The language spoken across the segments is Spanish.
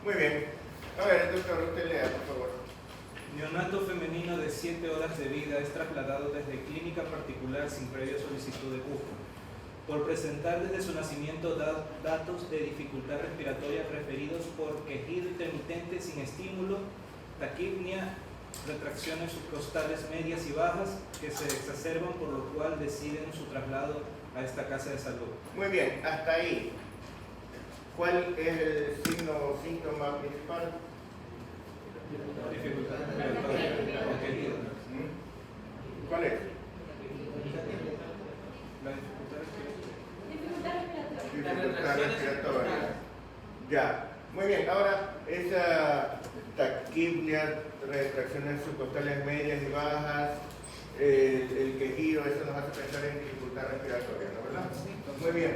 Muy bien. A ver, doctor, usted lea, por favor. Neonato femenino de 7 horas de vida es trasladado desde clínica particular sin previa solicitud de cupo. Por presentar desde su nacimiento datos de dificultad respiratoria referidos por quejido intermitente sin estímulo, taquipnia, retracciones subcostales medias y bajas que se exacerban, por lo cual deciden su traslado a esta casa de salud. Muy bien, hasta ahí. ¿Cuál es el síntoma principal? Dificultad respiratoria con quejido. ¿Cuál es? La dificultad respiratoria. Dificultad respiratoria. Ya. Muy bien, ahora esa taquipnia, retracciones subcostales medias y bajas, el quejido, eso nos hace pensar en dificultad respiratoria, ¿no verdad? Muy bien.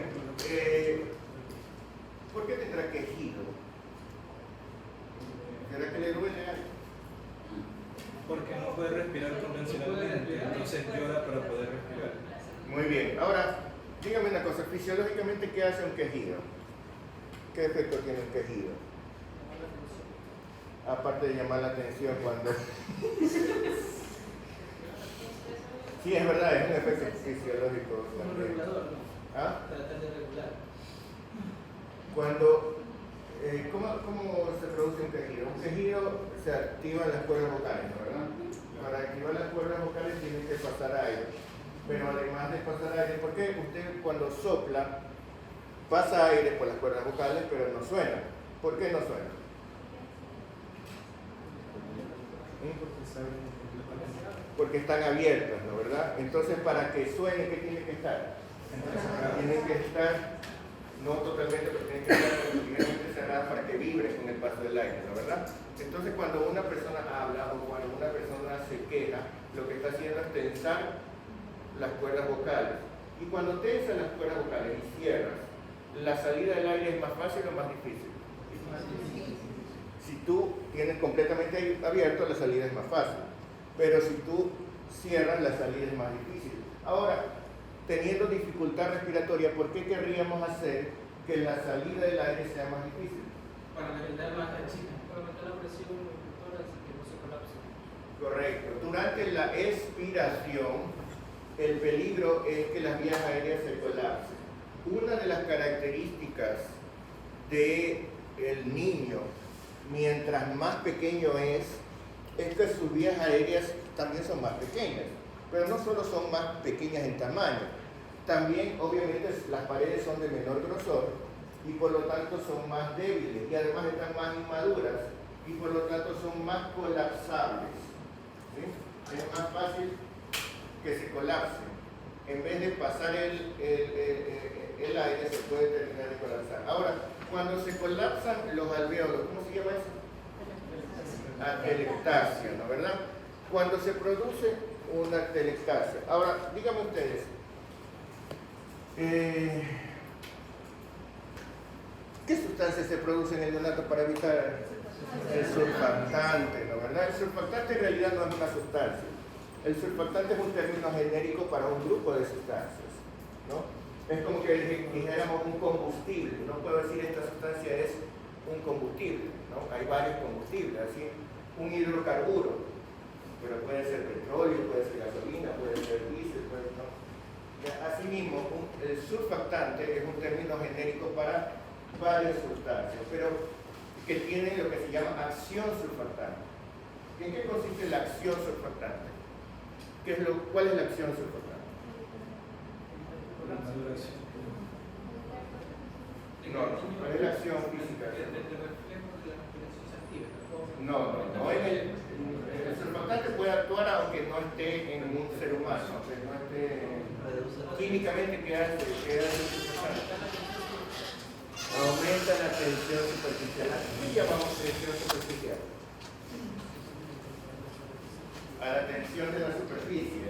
¿Por qué tendrá quejido? ¿Será que le duele algo? Porque no puede respirar convencionalmente, entonces llora para poder respirar. Muy bien. Ahora, dígame una cosa, fisiológicamente, ¿qué hace un quejido? ¿Qué efecto tiene un quejido? Aparte de llamar la atención cuando... Sí, es verdad, es un efecto fisiológico. Como regulador, ¿no? ¿Ah? Tratar de regular. Cuando... ¿cómo se produce un quejido? Un quejido se activa en las cuerdas vocales, ¿no verdad? Para activar las cuerdas vocales tiene que pasar aire. Pero además de pasar aire, ¿por qué usted cuando sopla pasa aire por las cuerdas vocales pero no suena? ¿Por qué no suena? Porque están abiertas, ¿no verdad? Entonces para que suene, ¿qué tiene que estar? Tiene que estar, no totalmente, pero tiene que estar ligeramente cerrada para que vibre con el paso del aire, ¿no verdad? Entonces cuando una persona habla o cuando una persona se queja, lo que está haciendo es tensar las cuerdas vocales. Y cuando tensas las cuerdas vocales y cierras, ¿la salida del aire es más fácil o más difícil? Si tú tienes completamente abierto, la salida es más fácil. Pero si tú cierras, la salida es más difícil. Ahora, teniendo dificultad respiratoria, ¿por qué querríamos hacer que la salida del aire sea más difícil? Para aumentar más la chica. Para aumentar la presión motora y que no se colapse. Correcto. Durante la expiración, el peligro es que las vías aéreas se colapsen. Una de las características del niño, mientras más pequeño es que sus vías aéreas también son más pequeñas. Pero no solo son más pequeñas en tamaño, también obviamente las paredes son de menor grosor y por lo tanto son más débiles y además están más inmaduras y por lo tanto son más colapsables. ¿Sí? Es más fácil que se colapsen. En vez de pasar el aire, se puede terminar de colapsar. Ahora, cuando se colapsan los alvéolos, ¿cómo se llama eso? Atelectasia, ¿no verdad? Cuando se produce una atelectasia. Ahora, díganme ustedes, ¿qué sustancias se producen en el neonato para evitar el surfactante, ¿no verdad? El surfactante en realidad no es una sustancia. El surfactante es un término genérico para un grupo de sustancias, ¿no? Es como que dijéramos un combustible. No puedo decir esta sustancia es un combustible, ¿no? Hay varios combustibles, así un hidrocarburo, pero puede ser petróleo, puede ser gasolina, puede ser diésel, ¿no? Asimismo, el surfactante es un término genérico para varias sustancias, pero que tienen lo que se llama acción surfactante. ¿En qué consiste la acción surfactante? ¿Cuál es la acción surfactante? No es la acción física. No. El surfactante puede actuar aunque no esté en un ser humano, aunque no esté químicamente ¿qué hace el surfactante? Aumenta la tensión superficial. ¿Qué llamamos tensión superficial? A la tensión de la superficie.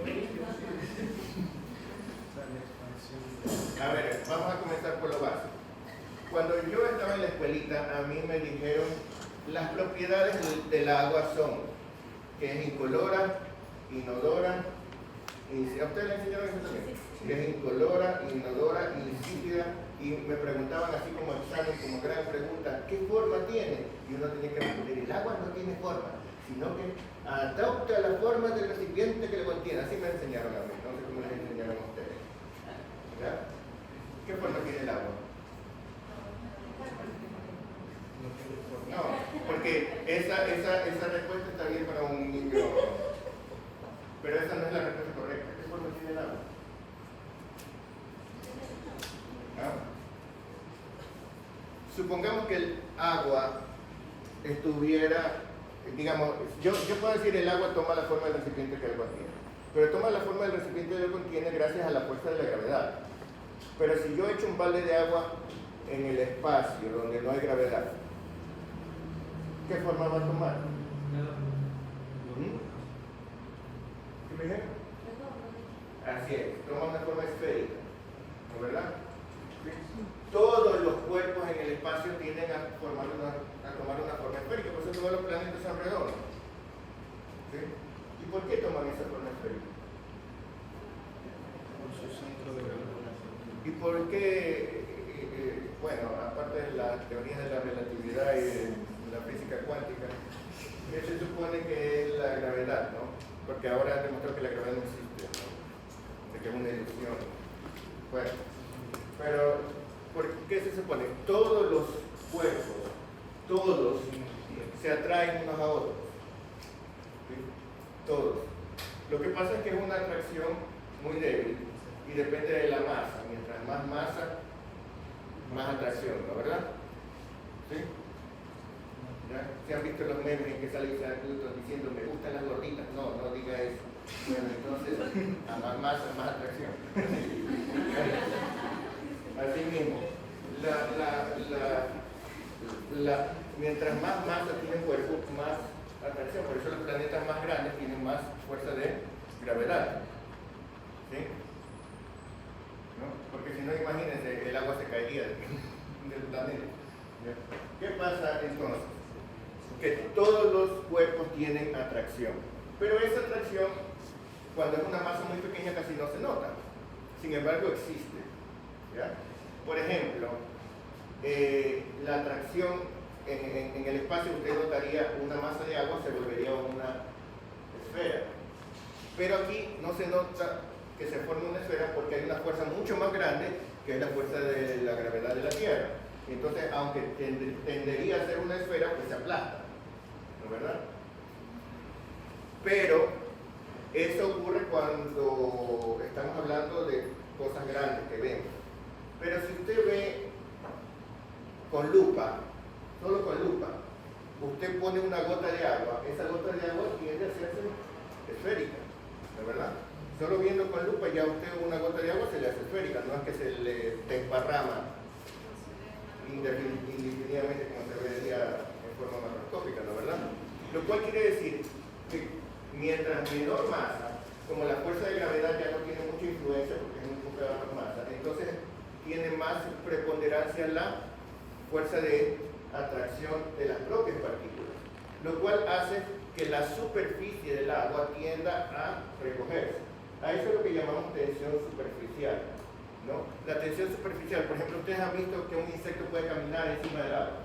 A ver, vamos a comenzar por lo básico. Cuando yo estaba en la escuelita, a mí me dijeron las propiedades del agua son que es incolora, inodora, ¿a ustedes le enseñaron eso también? Que es incolora, inodora, insípida y me preguntaban así como examen, como gran pregunta, ¿qué forma tiene? Y uno tenía que responder, el agua no tiene forma, sino que adopta la forma del recipiente que le contiene. Así me enseñaron a mí, no sé cómo les enseñaron a ustedes. ¿Ya? ¿Qué forma tiene el agua? No, porque esa respuesta está bien para un niño, pero esa no es la respuesta correcta. ¿Qué forma tiene el agua? ¿Ah? Supongamos que el agua estuviera, digamos, yo puedo decir el agua toma la forma del recipiente que lo contiene, pero toma la forma del recipiente que lo contiene gracias a la fuerza de la gravedad. Pero si yo echo un balde de agua en el espacio donde no hay gravedad, ¿qué forma va a tomar? ¿Qué me dijeron? Así es, toma una forma esférica, ¿no verdad? Todos los cuerpos en el espacio tienden a tomar una forma esférica, por eso todos los planetas son redondos. ¿Sí? ¿Y por qué toman esa forma esférica? Por su centro de gravedad. ¿Y por qué? Bueno, aparte de las teorías de la relatividad y de la física cuántica, que se supone que es la gravedad, ¿no? Porque ahora han demostrado que la gravedad no existe, ¿no? De que es una ilusión. Bueno, pero ¿por qué se supone? Todos los cuerpos, todos se atraen unos a otros. ¿Sí? Todos. Lo que pasa es que es una atracción muy débil y depende de la masa. Mientras más masa, más atracción, ¿no verdad? ¿Sí? ¿Ya? ¿Se han visto los memes en que sale Isaac Newton diciendo me gustan las gorditas? No, no diga eso. Bueno, entonces, a más masa, más atracción. Así mismo, mientras más masa tiene un cuerpo, más atracción. Por eso los planetas más grandes tienen más fuerza de gravedad. ¿Sí? ¿No? Porque si no, imagínense, el agua se caería del planeta. ¿Ya? ¿Qué pasa entonces? Que todos los cuerpos tienen atracción. Pero esa atracción, cuando es una masa muy pequeña, casi no se nota. Sin embargo, existe. ¿Ya? Por ejemplo, la atracción en el espacio, usted notaría una masa de agua se volvería una esfera. Pero aquí no se nota que se forme una esfera porque hay una fuerza mucho más grande que es la fuerza de la gravedad de la Tierra. Entonces, aunque tendería a ser una esfera, pues se aplasta, ¿no es verdad? Pero eso ocurre cuando estamos hablando de cosas grandes que vemos. Pero si usted ve con lupa, solo con lupa, usted pone una gota de agua, esa gota de agua tiende a hacerse esférica, ¿no es verdad? Solo viendo con lupa ya usted una gota de agua se le hace esférica, no es que se le desparrama indefinidamente como se vería en forma macroscópica, ¿no es verdad? Lo cual quiere decir que mientras menor masa, como la fuerza de gravedad ya no tiene mucha influencia porque es muy poca masa, entonces tiene más preponderancia la fuerza de atracción de las propias partículas, lo cual hace que la superficie del agua tienda a recogerse. A eso es lo que llamamos tensión superficial, ¿no? La tensión superficial, por ejemplo, ustedes han visto que un insecto puede caminar encima del agua,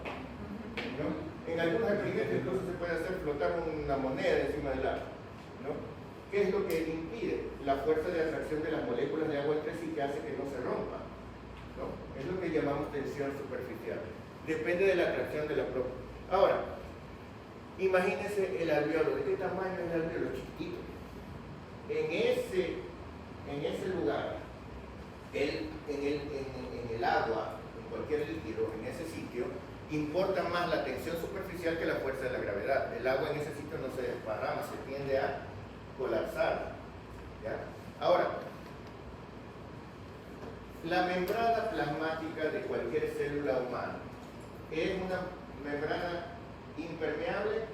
¿no? En algunos experimentos incluso se puede hacer flotar una moneda encima del agua, ¿no? ¿Qué es lo que impide? La fuerza de atracción de las moléculas de agua entre sí que hace que no se rompa, ¿no? Es lo que llamamos tensión superficial. Depende de la atracción de la propia. Ahora, imagínense el alveolo. ¿De qué tamaño es el alveolo? Chiquitito. En ese lugar, en el agua, en cualquier líquido, en ese sitio, importa más la tensión superficial que la fuerza de la gravedad. El agua en ese sitio no se desparrama, se tiende a colapsar. ¿Ya? Ahora, la membrana plasmática de cualquier célula humana es una membrana impermeable,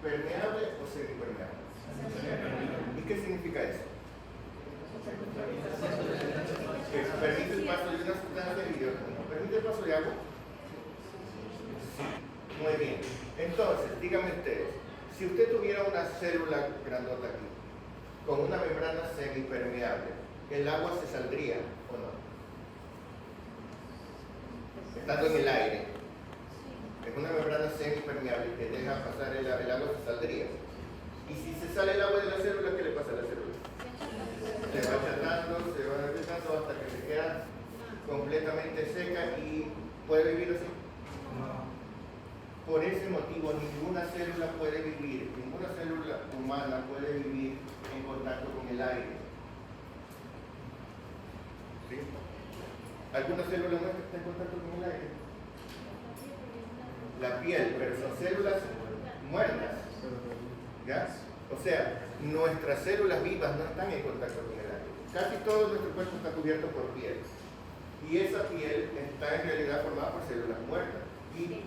permeable o semipermeable. ¿Y qué significa eso? Que permite el paso de una sustancia hidrógeno. ¿Permite el paso de agua? Sí. Muy bien. Entonces, díganme ustedes, si usted tuviera una célula grandota aquí, con una membrana semipermeable, ¿el agua se saldría o no? estando en el aire. Es una membrana semipermeable que deja pasar el agua, se saldría. Y si se sale el agua de la célula, ¿qué le pasa a la célula? Se va achatando, se va agregando hasta que se queda completamente seca y puede vivir así. Por ese motivo, ninguna célula puede vivir, ninguna célula humana puede vivir en contacto con el aire. ¿Sí? ¿Alguna célula nuestra está en contacto con el aire? La piel, pero son células muertas. ¿Ya? O sea, nuestras células vivas no están en contacto con el aire. Casi todo nuestro cuerpo está cubierto por piel. Y esa piel está en realidad formada por células muertas. Y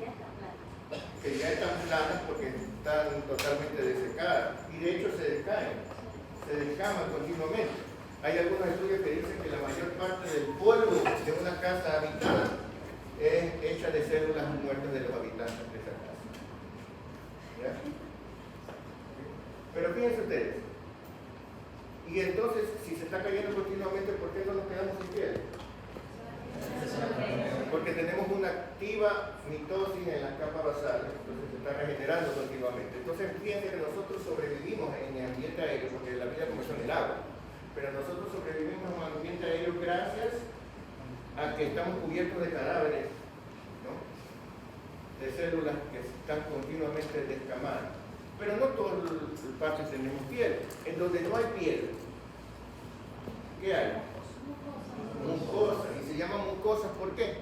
que ya están planas porque están totalmente desecadas. Y de hecho se decaen, se descaman continuamente. Hay algunos estudios que dicen que la mayor parte del polvo de una casa habitada es hecha de células muertas de los habitantes de esa casa. ¿Ya? Pero fíjense ustedes, y entonces si se está cayendo continuamente, ¿por qué no nos quedamos sin piel? Porque tenemos una activa mitosis en las capas basales, entonces se está regenerando continuamente. Entonces fíjense que nosotros sobrevivimos en el ambiente aéreo, porque la vida comenzó en el agua, pero nosotros sobrevivimos en el ambiente aéreo gracias a que estamos cubiertos de cadáveres, ¿no? De células que están continuamente descamadas. Pero no todas las partes tenemos piel. En donde no hay piel, ¿qué hay? Mucosas. Y se llaman mucosas, ¿por qué?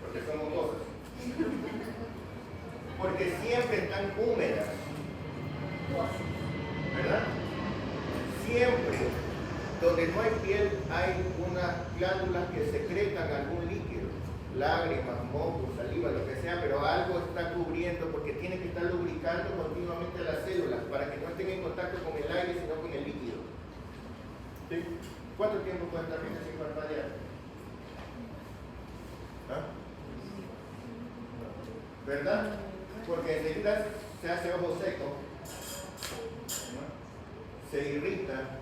Porque son mucosas. Porque siempre están húmedas. ¿Verdad? Siempre. Donde no hay piel hay unas glándulas que secretan algún líquido. Lágrimas, moco, saliva, lo que sea, pero algo está cubriendo porque tiene que estar lubricando continuamente las células para que no estén en contacto con el aire, sino con el líquido. ¿Sí? ¿Cuánto tiempo puede estar gente sin parpadear? ¿Ah? ¿Verdad? Porque enseguida se hace ojo seco, ¿no? Se irrita,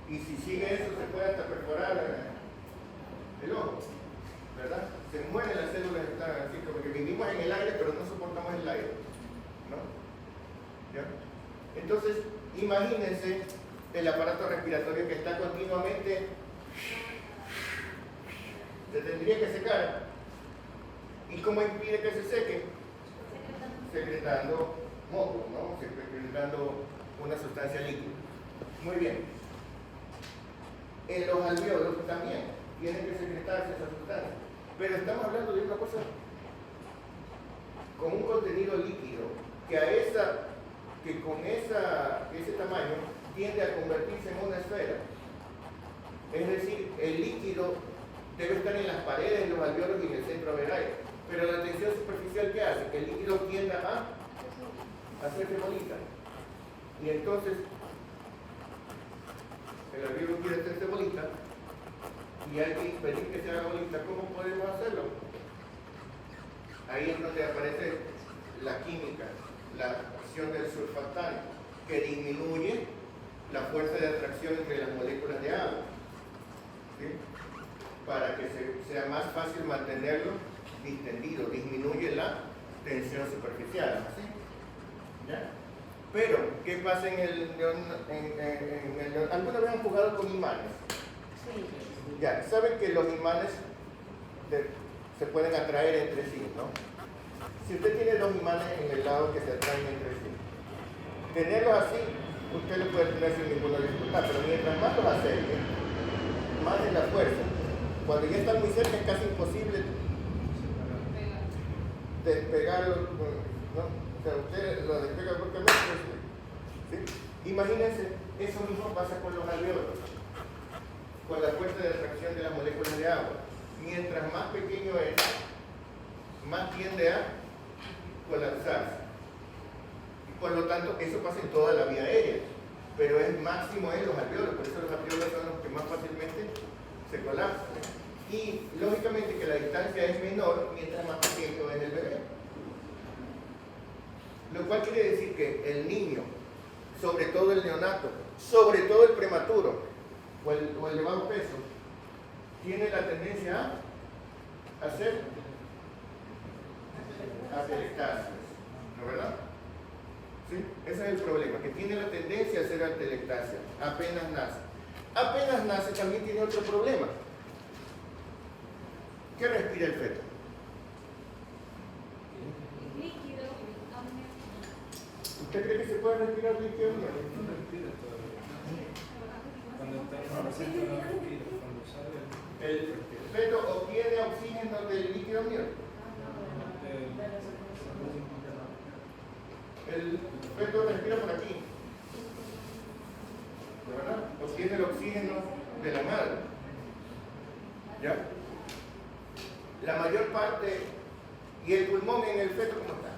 y si sigue eso se puede hasta perforar el ojo, ¿verdad? Se mueren las células que están así, porque vivimos en el aire pero no soportamos el aire, ¿no? ¿Ya? Entonces, imagínense el aparato respiratorio que está continuamente, se tendría que secar. ¿Y cómo impide que se seque? Secretando moco, ¿no? Secretando una sustancia líquida. Muy bien. En los alvéolos también tienen que secretarse esa sustancia. Pero estamos hablando de una cosa con un contenido líquido que con ese tamaño tiende a convertirse en una esfera. Es decir, el líquido debe estar en las paredes de los alvéolos y en el centro del aire. Pero la tensión superficial, ¿qué hace? Que el líquido tienda a hacerse bolita. Y entonces el alvéolo quiere hacerse bolita y hay que impedir que se haga bolita. ¿Cómo podemos hacerlo? Ahí es donde aparece la química, la acción del surfactante, que disminuye la fuerza de atracción entre las moléculas de agua, ¿sí? Para que sea más fácil mantenerlo distendido, disminuye la tensión superficial, ¿sí? ¿Ya? Pero, ¿qué pasa en el ¿alguna vez han jugado con imanes? Sí. Ya, saben que los imanes se pueden atraer entre sí, ¿no? Si usted tiene dos imanes en el lado que se atraen entre sí, tenerlos así, usted lo puede tener sin ninguna dificultad, pero mientras más los acerque, más es la fuerza. Cuando ya están muy cerca es casi imposible despegarlos, ¿no? O sea, usted lo despega bruscamente, ¿sí? Imagínense, eso mismo pasa con los alvéolos, con la fuerza de atracción de las moléculas de agua. Mientras más pequeño es, más tiende a colapsarse. Y por lo tanto, eso pasa en toda la vía aérea, pero es máximo en los alvéolos, por eso los alvéolos son los que más fácilmente se colapsan. Y lógicamente que la distancia es menor mientras más pequeño es el bebé. Lo cual quiere decir que el niño, sobre todo el neonato, sobre todo el prematuro o el de bajo peso, tiene la tendencia a hacer atelectasias, ¿no es verdad? ¿Sí? Ese es el problema, que tiene la tendencia a hacer atelectasia apenas nace. Apenas nace también tiene otro problema. ¿Qué respira el feto? Líquido, amniótico. ¿Usted cree que se puede respirar líquido? No respira todavía. Cuando está en la placenta no respira, cuando sale El feto obtiene oxígeno del líquido amniótico. El feto respira por aquí, ¿de verdad? Obtiene el oxígeno de la madre. ¿Ya? La mayor parte, y el pulmón en el feto, ¿cómo está?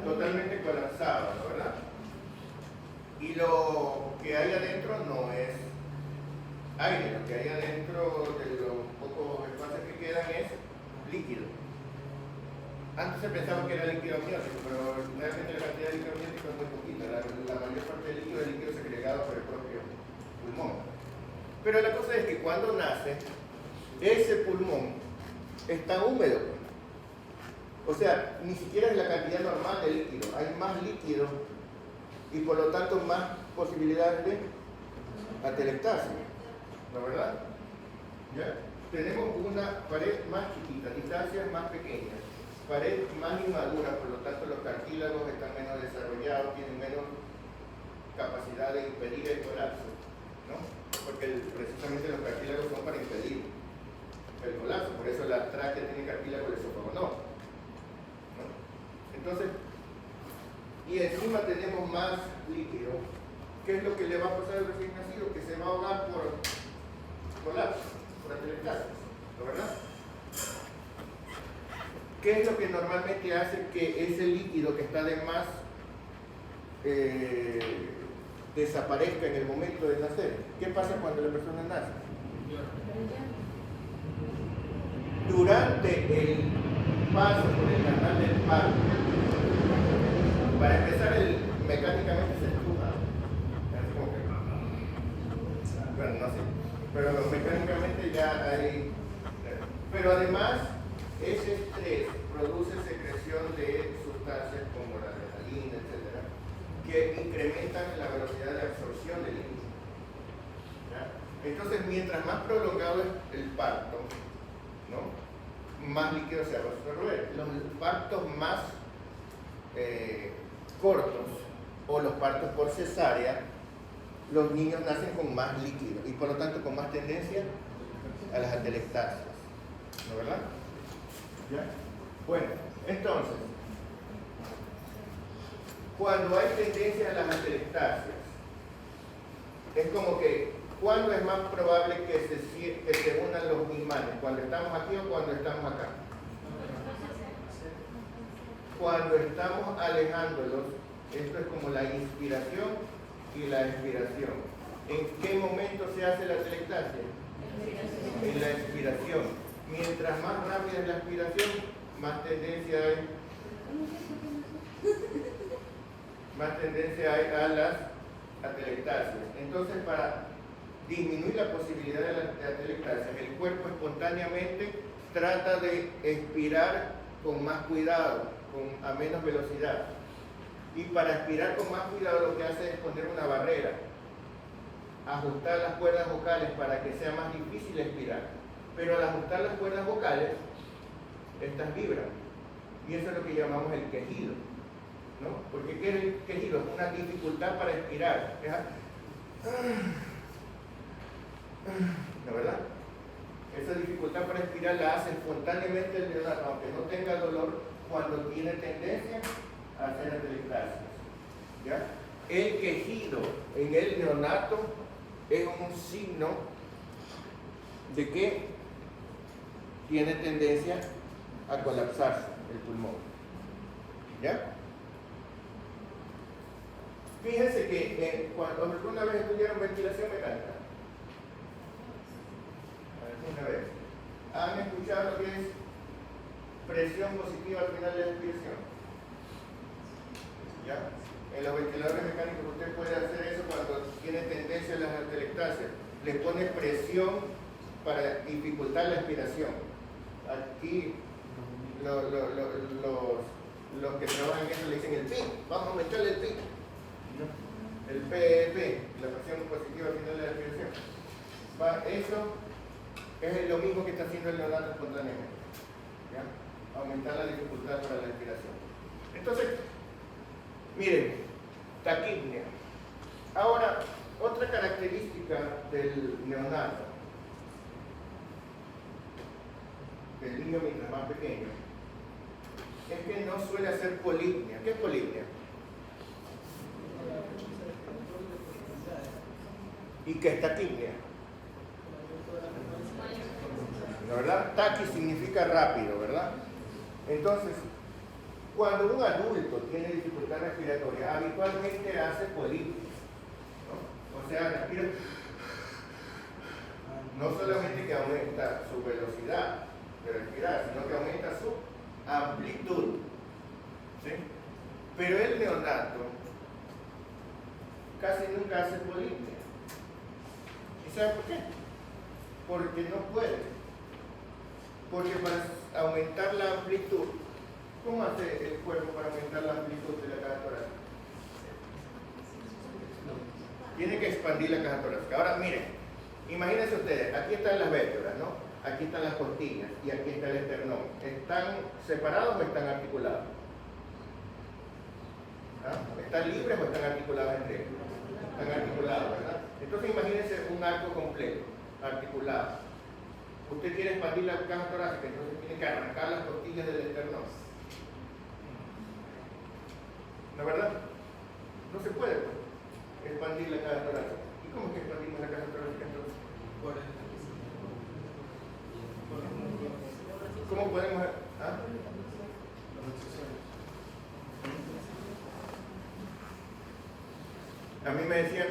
Totalmente colapsado, ¿no? ¿Verdad? Y lo que hay adentro no es aire, lo que hay adentro de los pocos espacios que quedan es líquido. Antes se pensaba que era líquido amniótico, pero realmente la cantidad de líquido amniótico es muy poquita. La mayor parte del líquido es líquido segregado por el propio pulmón. Pero la cosa es que cuando nace, ese pulmón está húmedo. O sea, ni siquiera es la cantidad normal de líquido. Hay más líquido y por lo tanto más posibilidades de atelectasia. ¿No es verdad? ¿Ya? Tenemos una pared más chiquita, distancias más pequeñas, pared más inmadura, por lo tanto los cartílagos están menos desarrollados, tienen menos capacidad de impedir el colapso, ¿no? Porque precisamente los cartílagos son para impedir el colapso, por eso la tráquea tiene cartílago, el esófago no. Entonces, y encima tenemos más líquido. ¿Qué es lo que le va a pasar al recién nacido? Que se va a ahogar por colapso, por atelectasia, ¿no verdad? ¿Qué es lo que normalmente hace que ese líquido que está de más desaparezca en el momento de nacer? ¿Qué pasa cuando la persona nace? Durante el paso por el canal del parto, para empezar, mecánicamente se empuja. Bueno, no sé, pero mecánicamente ya hay. Pero además, ese estrés produce secreción de sustancias como la adrenalina, etcétera, que incrementan la velocidad de absorción del líquido. Entonces, mientras más prolongado es el parto, ¿no?, más líquido se va a absorber. Los partos más cortos o los partos por cesárea, los niños nacen con más líquido y por lo tanto con más tendencia a las atelectasias, ¿no verdad? ¿Ya? Bueno, entonces, cuando hay tendencia a las atelectasias, es como que, ¿cuándo es más probable que se unan los imanes? ¿Cuando estamos aquí o cuando estamos acá? Cuando estamos alejándolos, esto es como la inspiración y la expiración. ¿En qué momento se hace la atelectasia? En la expiración. Mientras más rápida es la expiración, más tendencia hay a las atelectasias. Entonces, para disminuir la posibilidad de la atelectasia, el cuerpo espontáneamente trata de expirar con más cuidado, a menos velocidad. Y para expirar con más cuidado lo que hace es poner una barrera, ajustar las cuerdas vocales para que sea más difícil expirar. Pero al ajustar las cuerdas vocales, estas vibran. Y eso es lo que llamamos el quejido, ¿no? Porque ¿qué es el quejido? Es una dificultad para expirar. ¿No verdad? Esa dificultad para expirar la hace espontáneamente el neonato, aunque no tenga dolor, cuando tiene tendencia a hacer atelectasias. ¿Ya? El quejido en el neonato es un signo de que tiene tendencia a colapsarse el pulmón. ¿Ya? Fíjense que cuando alguna vez estudiaron ventilación mecánica, alguna vez, ¿han escuchado lo que es presión positiva al final de la expiración? ¿Ya? En los ventiladores mecánicos usted puede hacer eso cuando tiene tendencia a las atelectasias. Le pone presión para dificultar la expiración. Aquí los que trabajan en eso le dicen el PIN, vamos a aumentarle el PIN, ¿no? El PEP, la presión positiva al final de la respiración. Eso es lo mismo que está haciendo el neonato espontáneamente, ¿ya? Aumentar la dificultad para la respiración. Entonces, miren, taquipnea. Ahora, otra característica del neonato, del niño mientras más pequeño, es que no suele hacer polipnea. ¿Qué es polipnea? ¿Y qué es taquipnea? ¿La verdad? Taqui significa rápido, ¿verdad? Entonces, cuando un adulto tiene dificultad respiratoria, habitualmente hace polipnea, ¿no? O sea, respira, no solamente que aumenta su velocidad de respirar, sino que aumenta su amplitud, ¿sí? Pero el neonato casi nunca hace polipnea. ¿Y saben por qué? Porque no puede. Porque para aumentar la amplitud, ¿cómo hace el cuerpo para aumentar la amplitud de la caja torácica? Tiene que expandir la caja torácica. Ahora miren, imagínense ustedes, aquí están las vértebras, ¿no? Aquí están las costillas y aquí está el esternón. ¿Están separados o están articulados? ¿Ah? ¿Están libres o están articulados entre ellos? Están articulados, ¿verdad? Entonces imagínense un arco completo, articulado. Usted quiere expandir la caja torácica, entonces tiene que arrancar las costillas del esternón. ¿No es verdad? No se puede, pues, expandir la caja torácica. ¿Y cómo es que expandimos la caja torácica entonces? ¿Cómo podemos? ¿Ah? A mí me decían,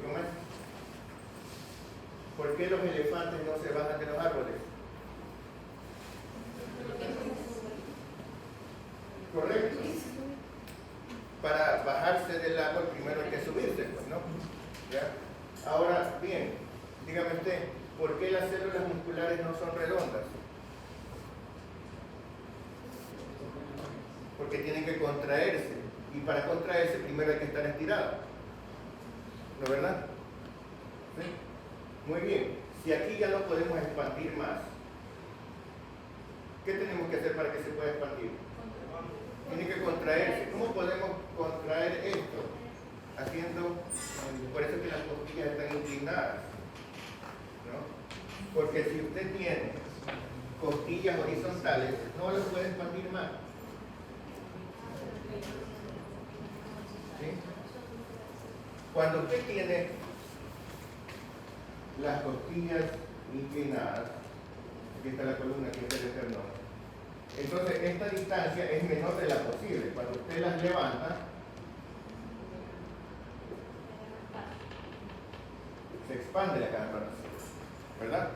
¿cómo es? ¿Por qué los elefantes no se bajan de los árboles? Correcto. Para bajarse del árbol primero hay que subirse, pues, ¿no? ¿Ya? Ahora, bien, dígame usted, ¿por qué las células musculares no son redondas? Porque tienen que contraerse, y para contraerse primero hay que estar estirado, ¿no es verdad? ¿Sí? Muy bien, si aquí ya no podemos expandir más, ¿qué tenemos que hacer para que se pueda expandir? Tiene que contraerse. ¿Cómo podemos contraer esto? Haciendo, por eso es que las costillas están inclinadas, ¿no? Porque si usted tiene costillas horizontales, no las puede expandir más. ¿Sí? Cuando usted tiene las costillas inclinadas, aquí está la columna, aquí está el esternón, entonces esta distancia es menor de la posible. Cuando usted las levanta, se expande la caja torácica, ¿verdad?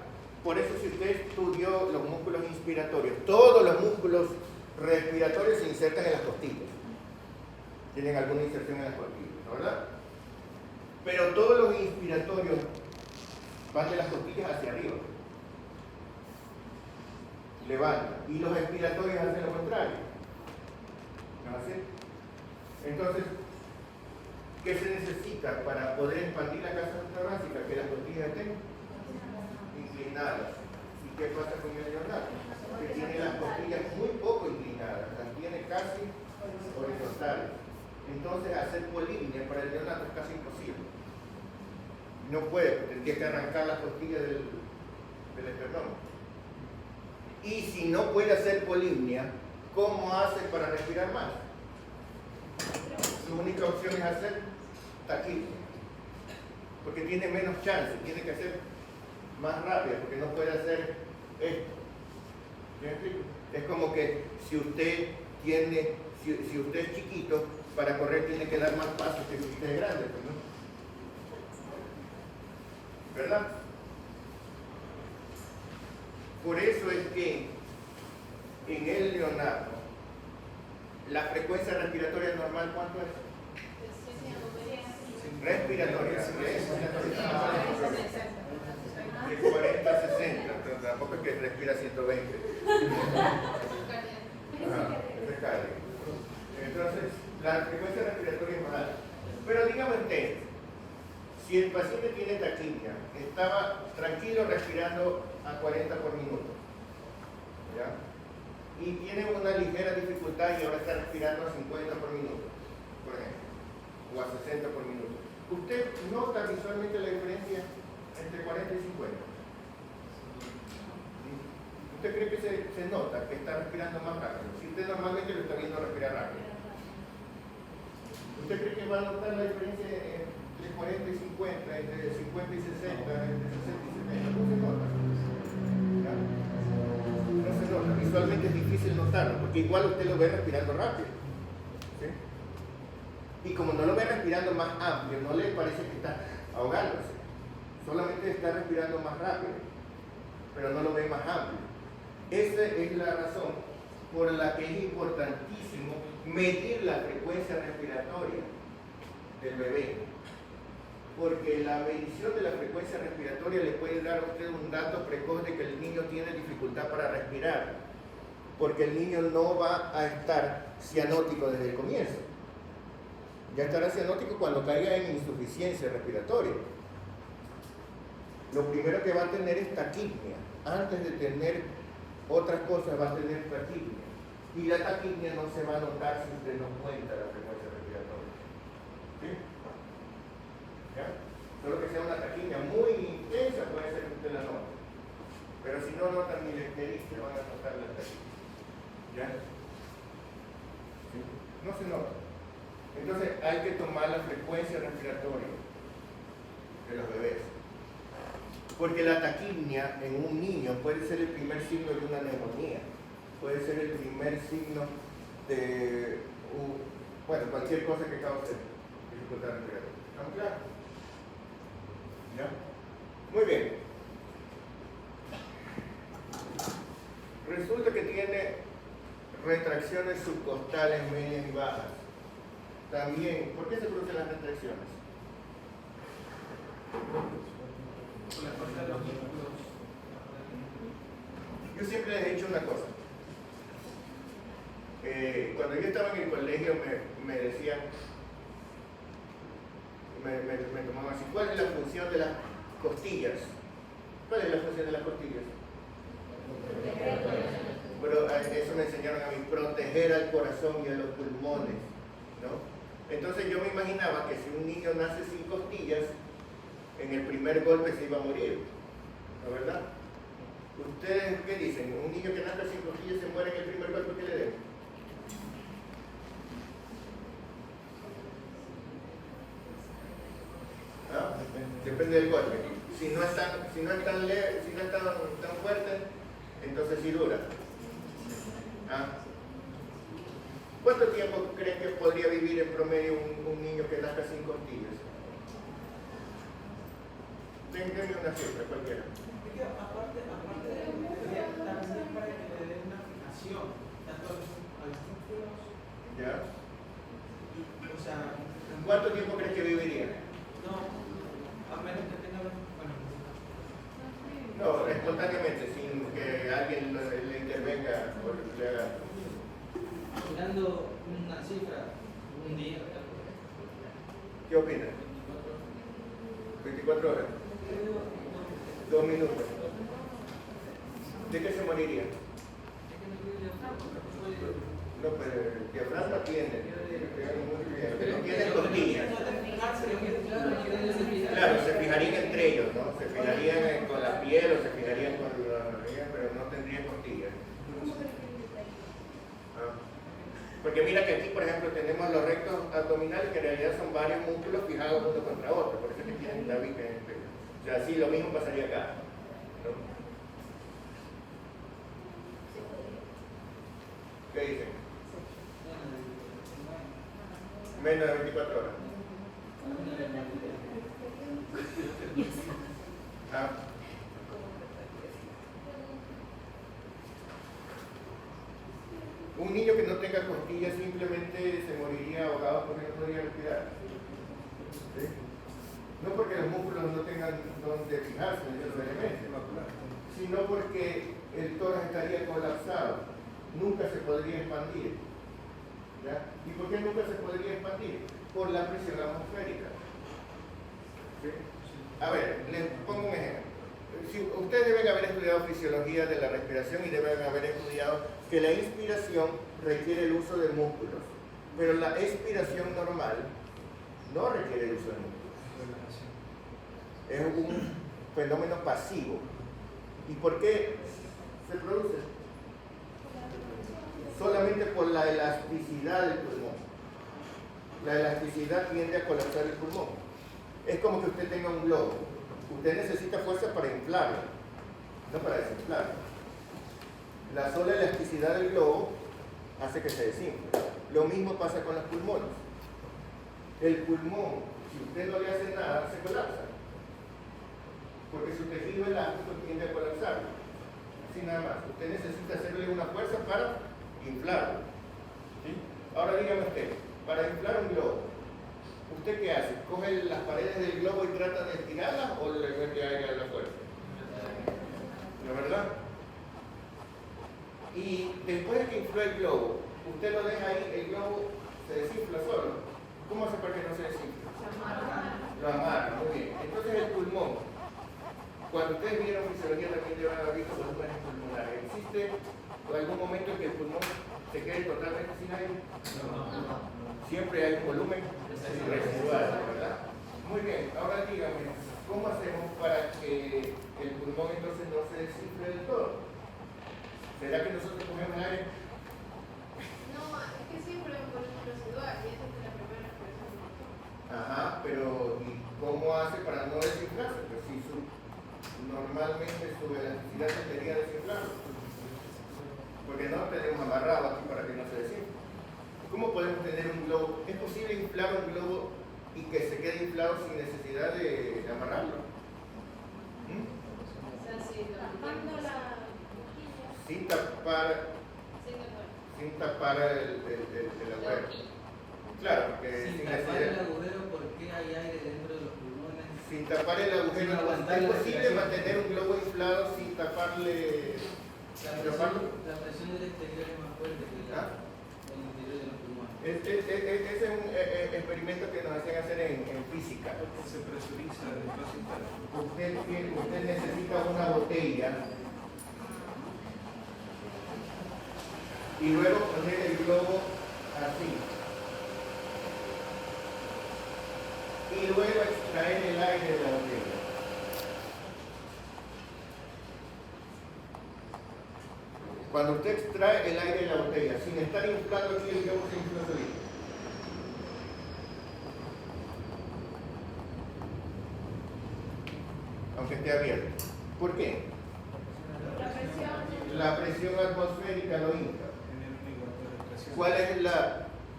Por eso si usted estudió los músculos inspiratorios, todos los músculos respiratorios se insertan en las costillas. Tienen alguna inserción en las costillas, ¿verdad? Pero todos los inspiratorios van de las costillas hacia arriba. Levanta. Y los expiratorios hacen lo contrario. ¿No es así? Entonces, ¿qué se necesita para poder expandir la caja torácica? Que las costillas estén inclinadas. ¿Y qué pasa con el neonato? Que tiene las costillas muy poco inclinadas, las tiene casi horizontales. Entonces, hacer polipnea para el neonato es casi imposible. No puede, porque tendría que arrancar las costillas del esternón. Y si no puede hacer polipnea, ¿cómo hace para respirar más? Su única opción es hacer taquipnea, porque tiene menos chance, tiene que hacer más rápido, porque no puede hacer esto. ¿Me explico? Es como que si usted tiene, si usted es chiquito, para correr tiene que dar más pasos que si usted es grande, pues, ¿no? ¿Verdad? Por eso es que en el neonato la frecuencia respiratoria normal, ¿cuánto es? Respiratoria. De 40 a 60, pero tampoco es que respira 120. Ajá, eso es cardio. Entonces, la frecuencia respiratoria es más alta. Pero dígame usted, si el paciente tiene taquipnea, estaba tranquilo respirando a 40 por minuto, ¿ya? Y tiene una ligera dificultad y ahora está respirando a 50 por minuto, por ejemplo, o a 60 por minuto. ¿Usted nota visualmente la diferencia entre 40 y 50? ¿Usted cree que se nota que está respirando más rápido? Si usted normalmente lo está viendo respirar rápido. ¿Usted cree que va a notar la diferencia entre 40 y 50, entre 50 y 60, entre 60 y 70? No se nota. ¿Ya? No se nota. Visualmente es difícil notarlo, porque igual usted lo ve respirando rápido. ¿Sí? Y como no lo ve respirando más amplio, no le parece que está ahogándose. Solamente está respirando más rápido, pero no lo ve más amplio. Esa es la razón por la que es importantísimo medir la frecuencia respiratoria del bebé. Porque la medición de la frecuencia respiratoria le puede dar a usted un dato precoz de que el niño tiene dificultad para respirar. Porque el niño no va a estar cianótico desde el comienzo. Ya estará cianótico cuando caiga en insuficiencia respiratoria. Lo primero que va a tener es taquipnea. Antes de tener otras cosas va a tener taquipnea. Y la taquipnea no se va a notar si usted no cuenta la frecuencia respiratoria. ¿Sí? ¿Ya? Solo que sea una taquipnea muy intensa puede ser que usted la note. Pero si no notan ni la ictericia, van a notar la taquipnea. ¿Ya? ¿Sí? No se nota. Entonces hay que tomar la frecuencia respiratoria de los bebés. Porque la taquipnea en un niño puede ser el primer signo de una neumonía, puede ser el primer signo de bueno, cualquier cosa que cause dificultad respiratoria. ¿Estamos claros? ¿Ya? Muy bien. Resulta que tiene retracciones subcostales medias y bajas. También, ¿por qué se producen las retracciones? Yo siempre les he dicho una cosa. Cuando yo estaba en el colegio me decían, me tomaban así, ¿cuál es la función de las costillas? ¿Cuál es la función de las costillas? Pero eso me enseñaron a mí, proteger al corazón y a los pulmones, ¿no? Entonces yo me imaginaba que si un niño nace sin costillas, en el primer golpe se iba a morir, ¿no es verdad? ¿Ustedes qué dicen? ¿Un niño que nace sin costillas se muere en el primer golpe que le den? ¿Ah? Depende del golpe. Si no es tan fuerte, entonces sí dura. ¿Ah? ¿Cuánto tiempo creen que podría vivir en promedio un niño que nazca sin costillas? Denme una cifra, cualquiera. Aparte también para que le den una fijación, tanto a los músculos. ¿Ya? O sea, ¿Cuánto tiempo crees que viviría? no, a menos que tenga, bueno. No, espontáneamente, sin que alguien le intervenga o le haga. Mirando una cifra, un día. ¿Qué opinas? 24 horas. 2 minutos. ¿De qué se moriría? No, pero el diafragma tiene. Pero tiene costillas. Claro, se fijarían entre ellos, ¿no? Se fijarían con la piel o se fijarían con la barriga, pero no tendrían costillas. Porque mira que aquí, por ejemplo, tenemos los rectos abdominales que en realidad son varios músculos fijados uno contra otro, por eso es que tienen la bica en el pecho. O sea, sí, lo mismo pasaría acá, ¿no? ¿Qué dicen? Menos de 24 horas. ¿Ah? Un niño que no tenga costillas simplemente se moriría ahogado porque no podría respirar. ¿Sí? sino porque el tórax estaría colapsado, nunca se podría expandir. ¿Ya? ¿Y por qué nunca se podría expandir? Por la presión atmosférica. ¿Sí? A ver, les pongo un ejemplo. Si ustedes deben haber estudiado fisiología de la respiración y deben haber estudiado que la inspiración requiere el uso de músculos, pero la expiración normal no requiere el uso de músculos. Es un fenómeno pasivo. ¿Y por qué se produce? Solamente por la elasticidad del pulmón. La elasticidad tiende a colapsar el pulmón. Es como que usted tenga un globo. Usted necesita fuerza para inflarlo, no para desinflarlo. La sola elasticidad del globo hace que se desinfle. Lo mismo pasa con los pulmones. El pulmón, si usted no le hace nada, se colapsa. Porque su tejido elástico tiende a colapsar. Así nada más. Usted necesita hacerle una fuerza para inflarlo. ¿Sí? Ahora dígame usted, para inflar un globo, ¿usted qué hace? ¿Coge las paredes del globo y trata de estirarlas o le mete aire a la fuerza? ¿No es verdad? Y después de que infló el globo, usted lo deja ahí, el globo se desinfla solo. ¿Cómo hace para que no se desinfle? Lo amarra, muy bien. Entonces el pulmón, cuando ustedes vieron fisiología también deben haber visto volúmenes pulmonares. ¿Existe algún momento en que el pulmón se quede totalmente sin aire? No. Siempre hay un volumen residual, ¿verdad? Muy bien, ahora díganme, ¿cómo hacemos para que el pulmón entonces no se desinfle del todo? ¿Será que nosotros cogemos aire? No, es que siempre hay un volumen residual y eso es de la primera respiración. Ajá, pero ¿y cómo hace para no desinflarse? Pues si normalmente su elasticidad tendría a desinflarlo. Porque no lo tenemos amarrado aquí para que no se desinfle. ¿Cómo podemos tener un globo? ¿Es posible inflar un globo y que se quede inflado sin necesidad de amarrarlo? ¿Mm? O sea, si Tapando tapando la boquilla. Sin tapar el agujero. Claro, porque Sin sin tapar el necesidad. agujero, ¿por qué hay aire dentro de los pulmones? Sin tapar el agujero, Sin aguantar ¿es la posible respiración. mantener un globo inflado sin taparle? La presión del exterior es más fuerte que ¿Ah? el interior de los pulmones. Ese es un experimento que nos hacen hacer en física. Porque se presuriza el espacio interno. Usted necesita una botella y luego poner el globo así. Y luego extraer el aire de la botella. Cuando usted extrae el aire de la botella, sin estar inflando aquí el globo se infla solito. Aunque esté abierto. ¿Por qué? La presión atmosférica lo hincha. ¿Cuál es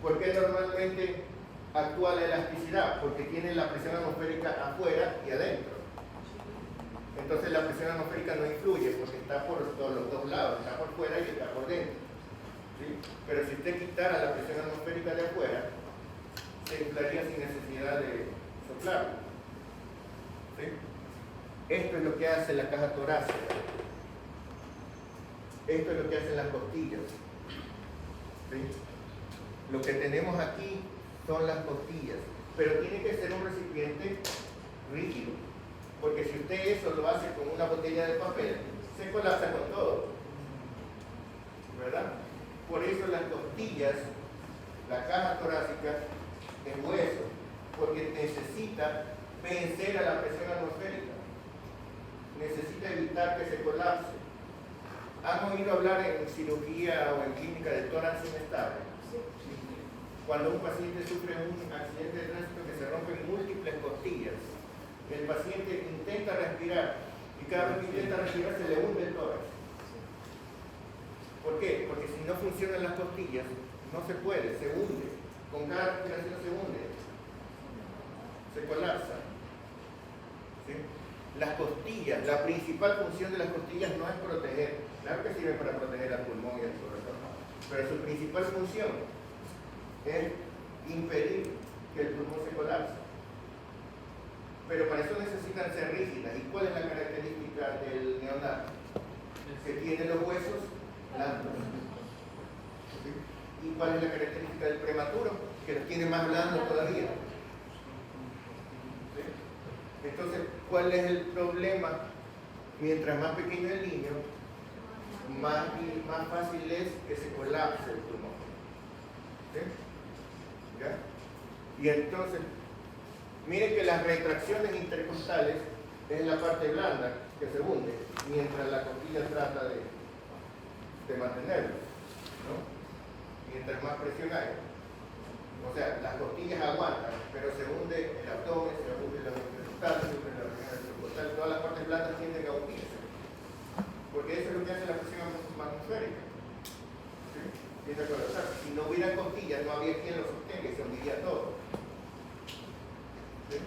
por qué normalmente actúa la elasticidad? Porque tiene la presión atmosférica afuera y adentro. Entonces la presión atmosférica no influye porque está por todos los dos lados, está por fuera y está por dentro. ¿Sí? Pero si usted quitara la presión atmosférica de afuera, se inflaría sin necesidad de soplarlo. ¿Sí? Esto es lo que hace la caja torácica. Esto es lo que hacen las costillas. ¿Sí? Lo que tenemos aquí son las costillas, pero tiene que ser un recipiente rígido, porque si usted eso lo hace con una botella de papel, se colapsa con todo, ¿verdad? Por eso las costillas, la caja torácica es hueso, porque necesita vencer a la presión atmosférica, necesita evitar que se colapse. ¿Han oído hablar en cirugía o en clínica de tórax inestable? Cuando un paciente sufre un accidente de tránsito que se rompen múltiples costillas, el paciente intenta respirar y cada vez que intenta respirar se le hunde el tórax. ¿Por qué? Porque si no funcionan las costillas, no se puede, se hunde. Con cada respiración se hunde, se colapsa. ¿Sí? Las costillas, la principal función de las costillas no es proteger, claro que sirve para proteger al pulmón y al corazón, pero su principal función es impedir que el pulmón se colapse. Pero para eso necesitan ser rígidas. ¿Y cuál es la característica del neonato? que tiene los huesos blandos. ¿Sí? ¿Y cuál es la característica del prematuro? Que los tiene más blandos todavía. ¿Sí? Entonces, ¿cuál es el problema? Mientras más pequeño el niño, más fácil es que se colapse el pulmón. ¿Sí? ¿Ya? Y entonces, miren que las retracciones intercostales es la parte blanda que se hunde, mientras la costilla trata de mantenerlo, ¿no? Mientras más presión hay. O sea, las costillas aguantan, pero se hunde el abdomen, se hunde la intercostal, se hunde la región intercostal, todas las partes blandas tienden a hundirse. Porque eso es lo que hace la presión atmosférica. ¿Sí? Tiende a colapsar. Si no hubiera costillas, no había quien lo sostenga y se hundiría todo. ¿Sí?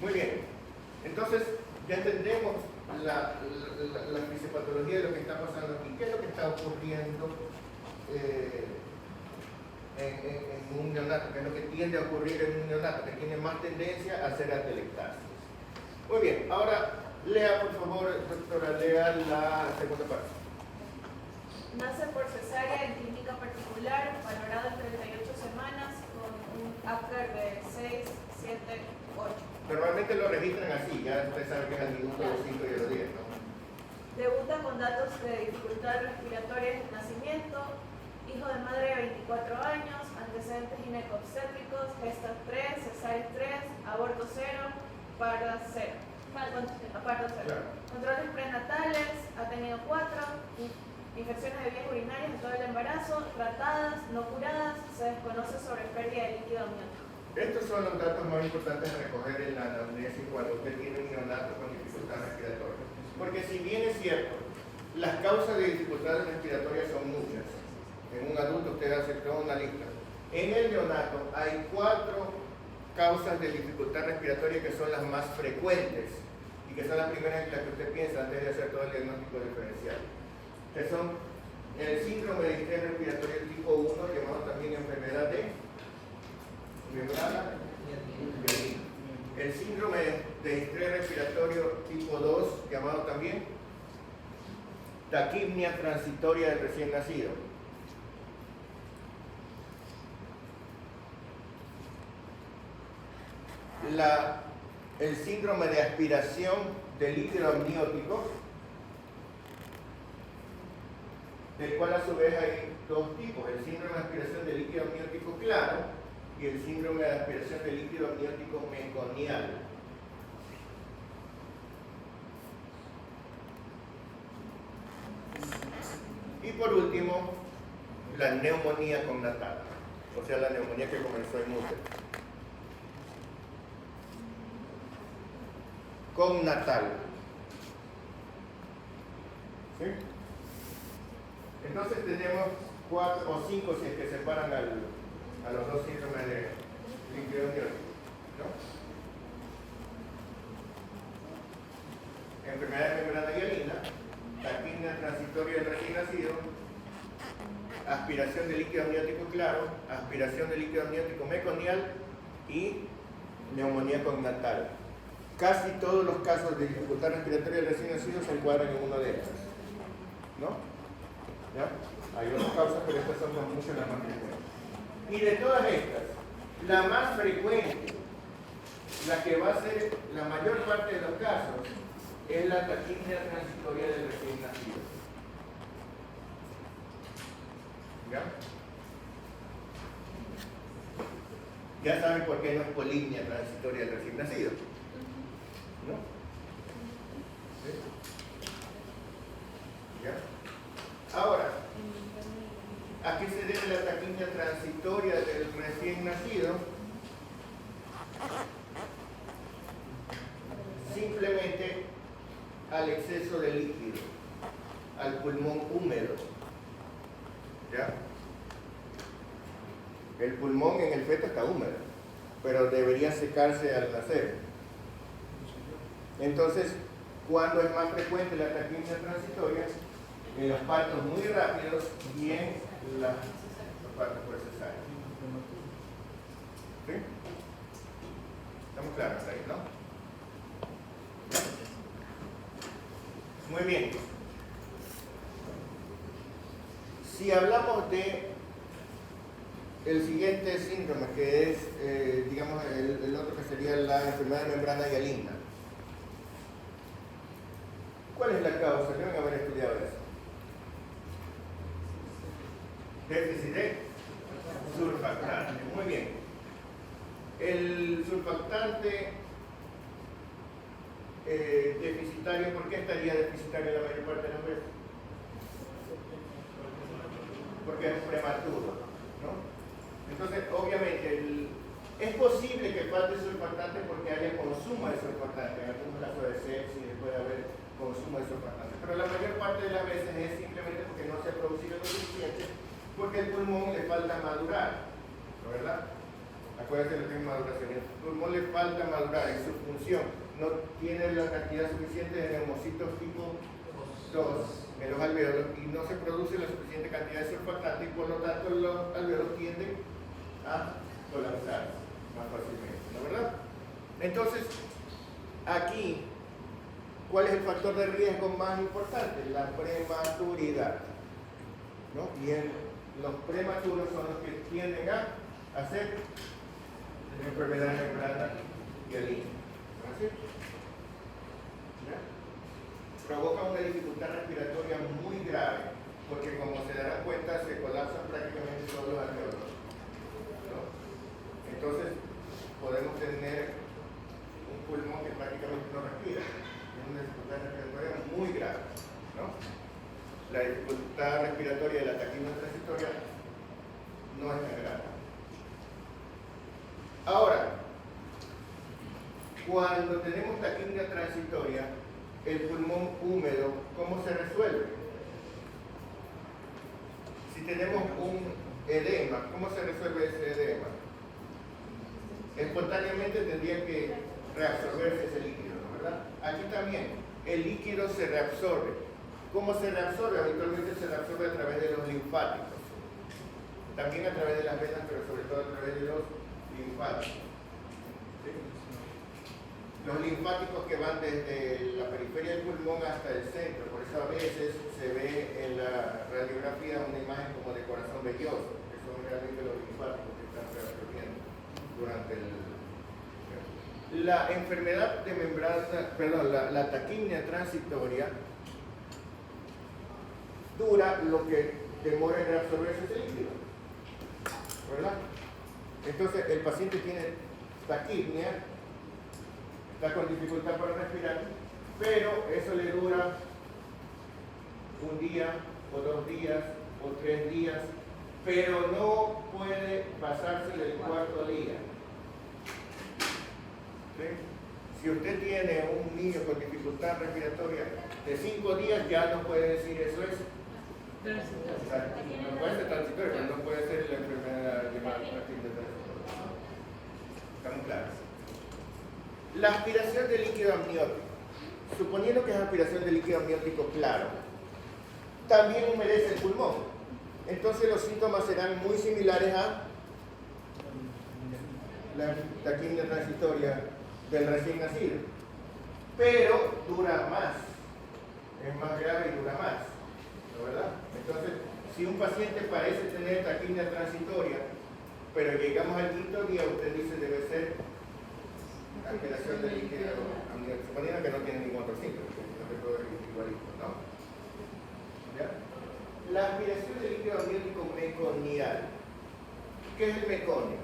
Muy bien. Entonces, ya entendemos la fisiopatología de lo que está pasando aquí. ¿Qué es lo que está ocurriendo en un neonato? ¿Qué es lo que tiende a ocurrir en un neonato? Que tiene más tendencia a hacer atelectasis. Muy bien, ahora lea, por favor, doctora, lea la segunda parte. Nace por cesárea en clínica particular, valorado en 38 semanas, con un Apgar de 6, 7, 8. Normalmente lo registran así, ya usted sabe que es al minuto, los 5 y los 10, ¿no? Debuta con datos de dificultad respiratoria desde nacimiento, hijo de madre de 24 años, antecedentes ginecobstétricos, gesta 3, cesárea 3, aborto 0, parto 0. Parto 0. Claro. Controles prenatales, ha tenido 4, infecciones de vías urinarias en todo el embarazo, tratadas, no curadas, se desconoce sobre pérdida de líquido amniótico. Estos son los datos más importantes a recoger en la anamnesis cuando usted tiene un neonato con dificultad respiratoria. Porque si bien es cierto, las causas de dificultades respiratorias son muchas. En un adulto usted hace toda una lista. En el neonato hay 4 causas de dificultad respiratoria que son las más frecuentes y que son las primeras en las que usted piensa antes de hacer todo el diagnóstico diferencial. Que son el síndrome de distrés respiratorio tipo 1, llamado también enfermedad de membrana, el síndrome de distrés respiratorio tipo 2, llamado también taquipnia transitoria del recién nacido. El síndrome de aspiración de líquido amniótico, del cual a su vez hay 2 tipos, el síndrome de aspiración de líquido amniótico claro y el síndrome de aspiración de líquido amniótico meconial. Y por último, la neumonía connatal, o sea, la neumonía que comenzó en útero. Connatal. ¿Sí? Entonces tenemos 4 o 5 si es que separan a los 2 síndromes de líquido amniótico, ¿no? Enfermedad de membrana hialina, taquipnia transitoria del recién nacido, aspiración de líquido amniótico claro, aspiración de líquido amniótico meconial y neumonía connatal. Casi todos los casos de dificultad respiratoria del recién nacido se encuadran en uno de estos, ¿no? ¿Ya? Hay otras causas, pero estas son muchas las más frecuentes. Y de todas estas, la más frecuente, la que va a ser la mayor parte de los casos, es la taquipnia transitoria del recién nacido. ¿Ya? Ya saben por qué no es polipnia transitoria del recién nacido, ¿no? ¿Sí? ¿Ya? Ahora, ¿a qué se debe la taquipnia transitoria del recién nacido? Simplemente al exceso de líquido, al pulmón húmedo. ¿Ya? El pulmón en el feto está húmedo, pero debería secarse al nacer. Entonces, ¿cuándo es más frecuente la taquipnia transitoria? En los partos muy rápidos y en los partos por cesárea. ¿Sí? ¿Estamos claros ahí, no? Muy bien. Si hablamos de el siguiente síndrome, que es, digamos, el otro que sería la enfermedad de membrana hialina. ¿Cuál es la causa? Deben haber estudiado eso. Déficit de surfactante. Muy bien. El surfactante deficitario, ¿por qué estaría deficitario la mayor parte de las veces? Porque es prematuro, ¿no? Entonces, obviamente, es posible que falte surfactante porque haya consumo de surfactante. En algunos casos de sepsis puede haber consumo de surfactante. Pero la mayor parte de las veces es simplemente porque no se ha producido lo suficiente, porque el pulmón le falta madurar, ¿no, verdad? Acuérdense lo que es maduración. El pulmón le falta madurar en su función. No tiene la cantidad suficiente de neumocitos tipo 2 en los alvéolos y no se produce la suficiente cantidad de surfactante y por lo tanto los alvéolos tienden a colapsar más fácilmente, ¿no, verdad? Entonces, aquí, ¿cuál es el factor de riesgo más importante? La prematuridad, ¿no? Y los prematuros son los que tienden a hacer enfermedad de membrana hialina. ¿No es cierto? ¿Ya? Provoca una dificultad respiratoria muy grave, porque como se darán cuenta, se colapsan prácticamente todos los alvéolos, ¿no? Entonces, podemos tener un pulmón que prácticamente no respira. Es una dificultad respiratoria muy grave, ¿no? La dificultad respiratoria de la taquimia transitoria no es tan grave. Ahora, cuando tenemos taquimia transitoria, el pulmón húmedo, ¿cómo se resuelve? Si tenemos un edema, ¿cómo se resuelve ese edema? Espontáneamente tendría que reabsorberse ese líquido, ¿no, verdad? Aquí también, el líquido se reabsorbe. ¿Cómo se reabsorbe? Habitualmente se reabsorbe a través de los linfáticos. También a través de las venas, pero sobre todo a través de los linfáticos. ¿Sí? Los linfáticos que van desde la periferia del pulmón hasta el centro. Por eso a veces se ve en la radiografía una imagen como de corazón velloso, que son realmente los linfáticos que están reabsorbiendo durante la enfermedad de membrana, perdón, la taquimia transitoria dura lo que demora en reabsorberse ese líquido, ¿verdad? Entonces el paciente tiene taquimia, está con dificultad para respirar, pero eso le dura un día o 2 días o 3 días, pero no puede pasarse del 4.º día. ¿Sí? Si usted tiene un niño con dificultad respiratoria de 5 días, ya no puede decir eso es. No puede ser transitorio, pero no puede ser la enfermedad llamada taquimia transitoria. ¿Estamos claros? La aspiración de líquido amniótico. Suponiendo que es aspiración de líquido amniótico claro, también humedece el pulmón. Entonces los síntomas serán muy similares a la taquimia transitoria del recién nacido, pero dura más, es más grave y dura más, ¿no, verdad? Entonces, si un paciente parece tener taquimia transitoria, pero llegamos al 5.º día, usted dice debe ser aspiración de líquido amniótico, suponiendo que no tiene ningún otro síntoma, que todo es igualito, ¿no? ¿Ya? La aspiración de líquido amniótico meconial. ¿Qué es el meconio?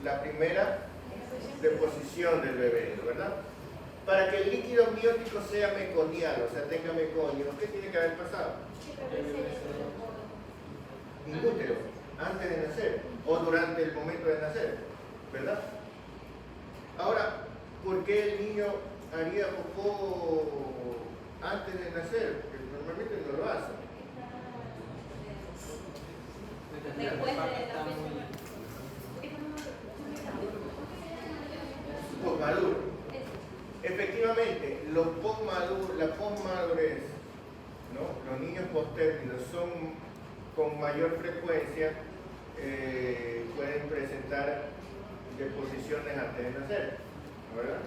La primera deposición del bebé, ¿verdad? Para que el líquido amniótico sea meconial, o sea, tenga meconio, ¿qué tiene que haber pasado? Inútero, antes de nacer o durante el momento de nacer, ¿verdad? Ahora, ¿por qué el niño haría popó antes de nacer? Porque normalmente no lo hace. Después de la Posmaduro. Efectivamente, la posmadurez, ¿no? Los niños postérminos son con mayor frecuencia, pueden presentar deposiciones antes de nacer, ¿no, verdad?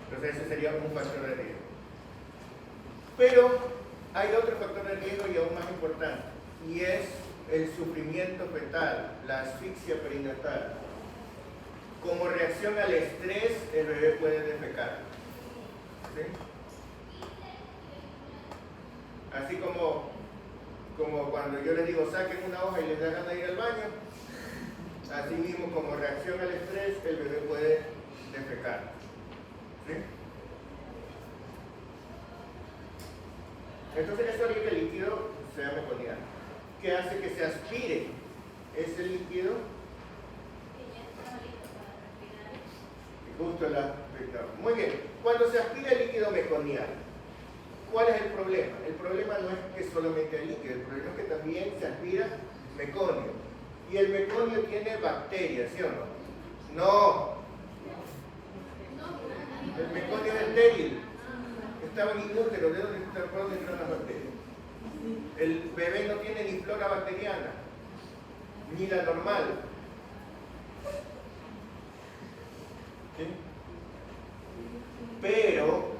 Entonces ese sería un factor de riesgo. Pero Hay otro factor de riesgo y aún más importante, y es el sufrimiento fetal, la asfixia perinatal. Como reacción al estrés, el bebé puede defecar. ¿Sí? Así como cuando yo les digo saquen una hoja y les da ganas de ir al baño, así mismo como reacción al estrés, el bebé puede defecar. ¿Sí? Entonces eso haría que el líquido sea meconiano. ¿Qué hace que se aspire ese líquido? Justo la... Muy bien. Cuando se aspira el líquido meconiano, ¿cuál es el problema? El problema no es que solamente el líquido, el problema es que también se aspira meconio. Y el meconio tiene bacterias, ¿sí o no? No. El meconio es estéril. Estaba en el útero, ¿de dónde entraron las bacterias? El bebé no tiene ni flora bacteriana, ni la normal. ¿Sí? Pero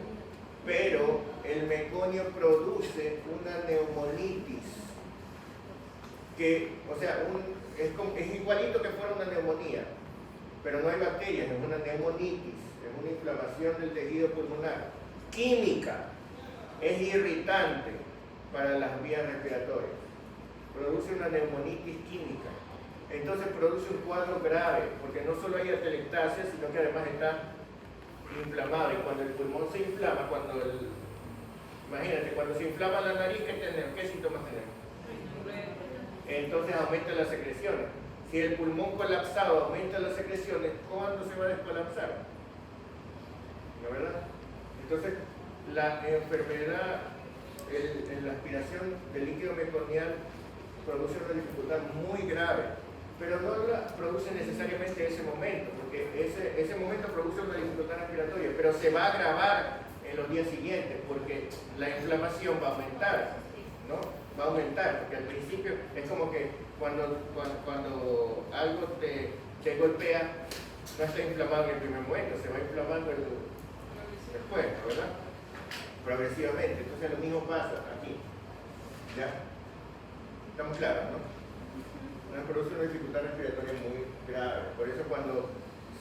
el meconio produce una neumonitis, que, o sea, es igualito que fuera una neumonía, pero no hay bacterias, es una neumonitis, es una inflamación del tejido pulmonar, química, es irritante para las vías respiratorias, produce una neumonitis química, entonces produce un cuadro grave, porque no solo hay atelectasia, sino que además está inflamado, y cuando el pulmón se inflama, imagínate, cuando se inflama la nariz, ¿qué síntomas tenemos? Entonces aumenta las secreciones. Si el pulmón colapsado aumenta las secreciones, ¿cuándo se va a descolapsar? ¿No, verdad? Entonces, la enfermedad, la aspiración del líquido meconial produce una dificultad muy grave, pero no la produce necesariamente ese momento, porque ese momento produce una dificultad respiratoria, pero se va a agravar en los días siguientes, porque la inflamación va a aumentar, ¿no? Va a aumentar, porque al principio es como que cuando algo te golpea, no está inflamado en el primer momento, se va inflamando después, ¿no? ¿Verdad? Progresivamente. Entonces lo mismo pasa aquí. ¿Ya? ¿Estamos claros, no? Nos produce una dificultad respiratoria muy grave. Por eso cuando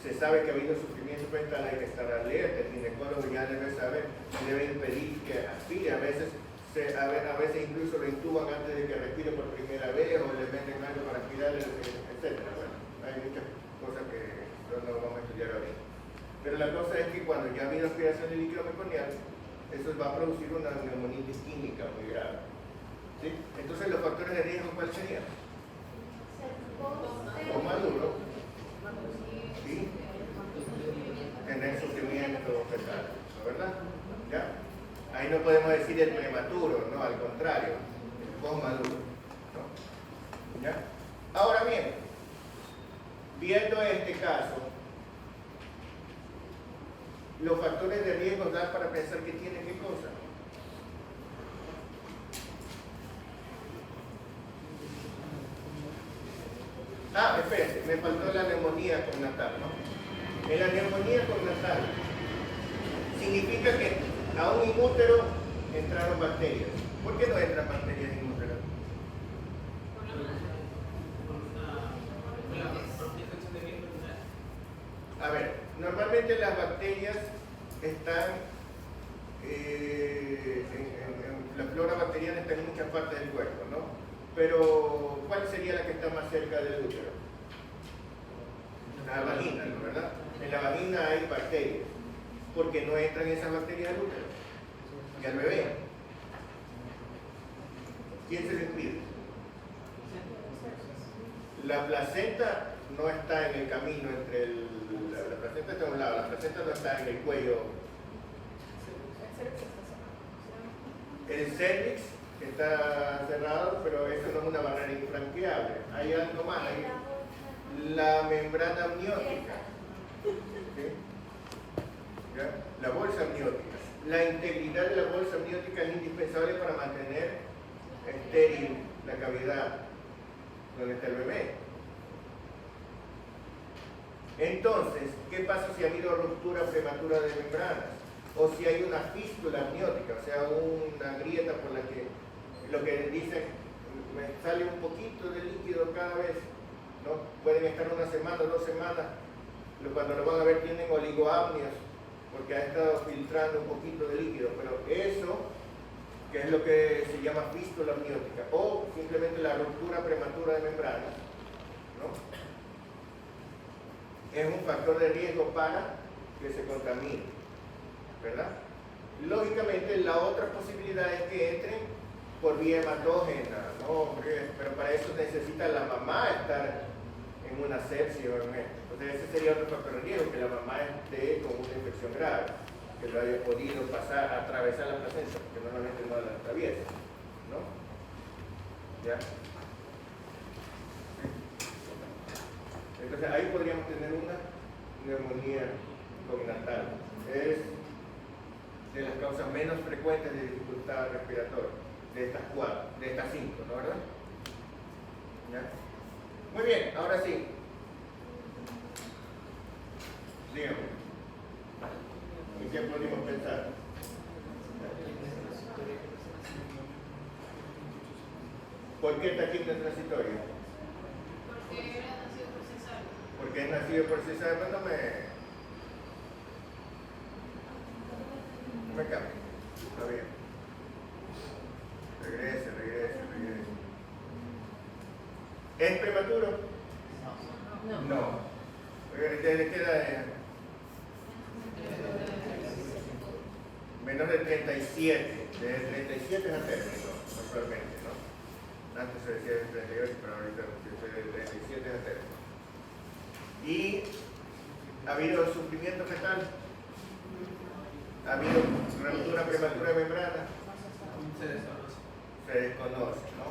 se sabe que ha habido sufrimiento fetal hay que estar alerta. El ginecólogo ya debe saber, debe impedir que aspire. A veces incluso lo intuban antes de que respire por primera vez o le meten algo para aspirar, etc. Bueno, hay muchas cosas que no vamos a estudiar ahorita. Pero la cosa es que cuando ya ha habido aspiración de líquido meconial, eso va a producir una neumonitis química muy grave. ¿Sí? Entonces los factores de riesgo, ¿cuáles serían? O maduro, ¿sí? Tener sufrimiento fetal, ¿no, verdad? ¿Ya? Ahí no podemos decir el prematuro, no, al contrario, el posmaduro, ¿no? ¿Ya? Ahora bien, viendo este caso, los factores de riesgo dan para pensar que tiene qué cosa. Espérense, me faltó la neumonía cognatal, ¿no? En la neumonía cognatal significa que a un inútero entraron bacterias. ¿Por qué no entran bacterias en útero? A ver, normalmente las bacterias están la flora bacteriana está en muchas partes del cuerpo, ¿no? Pero, ¿cuál sería la que está más cerca del útero? La vagina, ¿no? ¿Verdad? En la vagina hay bacterias. ¿Por qué no entran esas bacterias al útero? Y al bebé. ¿Quién se lo impide? La placenta no está en el camino entre la placenta está a un lado, la placenta no está en el cuello. El cervix está cerrado, pero eso no es una barrera infranqueable. Hay algo más ahí. La membrana amniótica. ¿Sí? ¿Ya? La bolsa amniótica. La integridad de la bolsa amniótica es indispensable para mantener estéril la cavidad donde está el bebé. Entonces, ¿qué pasa si ha habido ruptura prematura de membranas? o si hay una fístula amniótica, o sea, una grieta por la que, lo que dicen, me sale un poquito de líquido cada vez, ¿no? Pueden estar una semana, 2 semanas, cuando lo van a ver tienen oligoamnios, porque ha estado filtrando un poquito de líquido, pero eso, que es lo que se llama fístula amniótica, o simplemente la ruptura prematura de membranas, ¿no? Es un factor de riesgo para que se contamine, ¿verdad? Lógicamente, la otra posibilidad es que entren por vía hematógena, ¿no? Pero para eso necesita la mamá estar en una sepsia o en esto. Entonces ese sería otro factor de riesgo, que la mamá esté con una infección grave, que lo haya podido pasar, atravesar la placenta, porque normalmente no la atraviesa, ¿no? ¿Ya? Entonces ahí podríamos tener una neumonía cognatal. Es de las causas menos frecuentes de dificultad respiratoria, de estas 4, de estas 5, ¿no, verdad? ¿Ya? Muy bien, ahora sí. Dígame. ¿En qué podemos pensar? ¿Por qué taquipnea transitoria? Porque era nacido por cesárea. Porque es nacido por cesárea, no me cambie. Está bien. Regrese. ¿Es prematuro? No. ¿De qué edad es? Menor de 37. De 37 es a término, actualmente, ¿no? Antes se decía de 38, pero ahorita de 37 es a término. ¿Y ha habido sufrimiento fetal? ¿Ha habido ruptura prematura de membrana? Se desconoce, ¿no?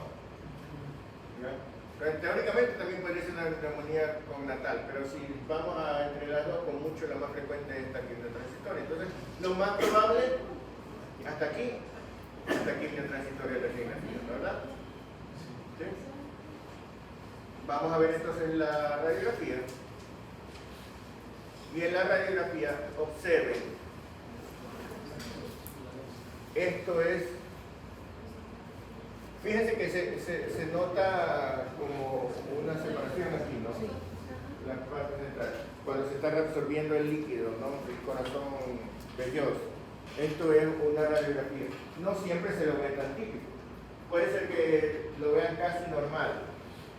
¿Ya? Pero teóricamente también podría ser una neumonía cognatal, pero si vamos a entre las dos, con mucho la más frecuente es taquipnea transitoria. Entonces, lo más probable, hasta aquí transitoria de resignación, ¿verdad? ¿Sí? Vamos a ver entonces la radiografía. Y en la radiografía, observen, esto es, fíjense que se nota como una separación aquí, ¿no? La parte central, cuando se está reabsorbiendo el líquido, ¿no? El corazón velloso. Esto es una radiografía. No siempre se lo ve tan típico. Puede ser que lo vean casi normal,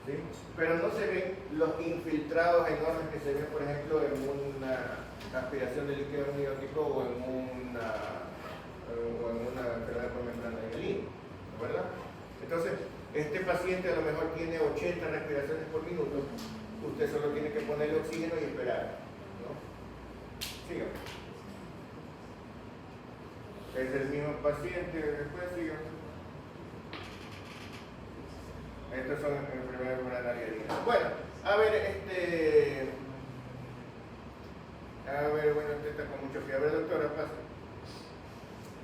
¿sí? Pero no se ven los infiltrados enormes que se ven, por ejemplo, en una aspiración de líquido amniótico o en una enfermedad por membrana de Galen, ¿verdad? Entonces, este paciente a lo mejor tiene 80 respiraciones por minuto, usted solo tiene que ponerle oxígeno y esperar, ¿no? Sígame. Es el mismo paciente, después sígame. Estos son enfermedades coronarias. Bueno, a ver, bueno, usted está con mucho fiebre. A ver, doctora, pasa.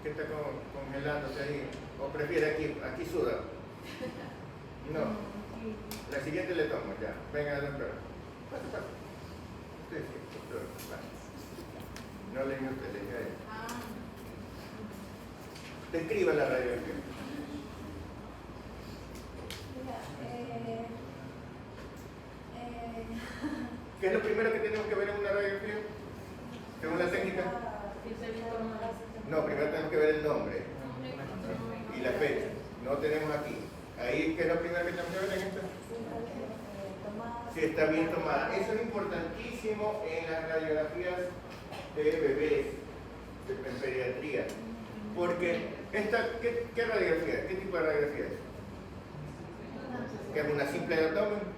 ¿Qué está congelándose ahí? ¿O prefiere aquí suda? No. La siguiente le tomo, ya. Venga, doctora. Pasa. Usted sí, doctora. Pasa. No le diga usted, le diga a ella. Describa la radiografía. ¿Qué es lo primero que tenemos que ver en una radiografía? Según la técnica. No, primero tenemos que ver el nombre y la fecha. No tenemos aquí. Ahí, ¿qué es lo primero que tenemos que ver en esto? Si está bien tomada. Eso es importantísimo en las radiografías de bebés, en pediatría. Porque ¿qué radiografía es? ¿Qué tipo de radiografía es? ¿Es una simple de abdomen?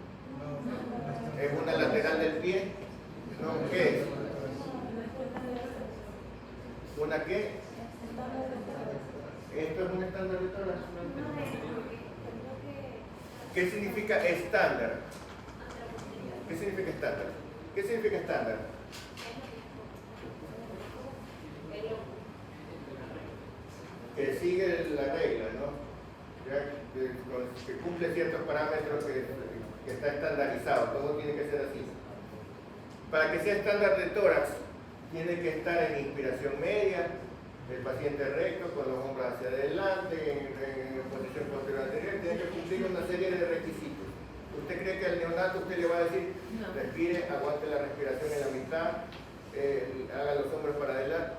¿Es una lateral del pie? ¿No? ¿Qué es? ¿Una qué? ¿Esto es un estándar de tórax? ¿Qué significa estándar? ¿Qué significa estándar? ¿Qué significa estándar? Que sigue la regla, ¿no? Que cumple ciertos parámetros que está estandarizado, todo tiene que ser así. Para que sea estándar de tórax, tiene que estar en inspiración media, El paciente recto, con los hombros hacia adelante, en posición posterior anterior, tiene que cumplir una serie de requisitos. ¿Usted cree que al neonato usted le va a decir, respire, aguante la respiración en la mitad, haga los hombros para adelante?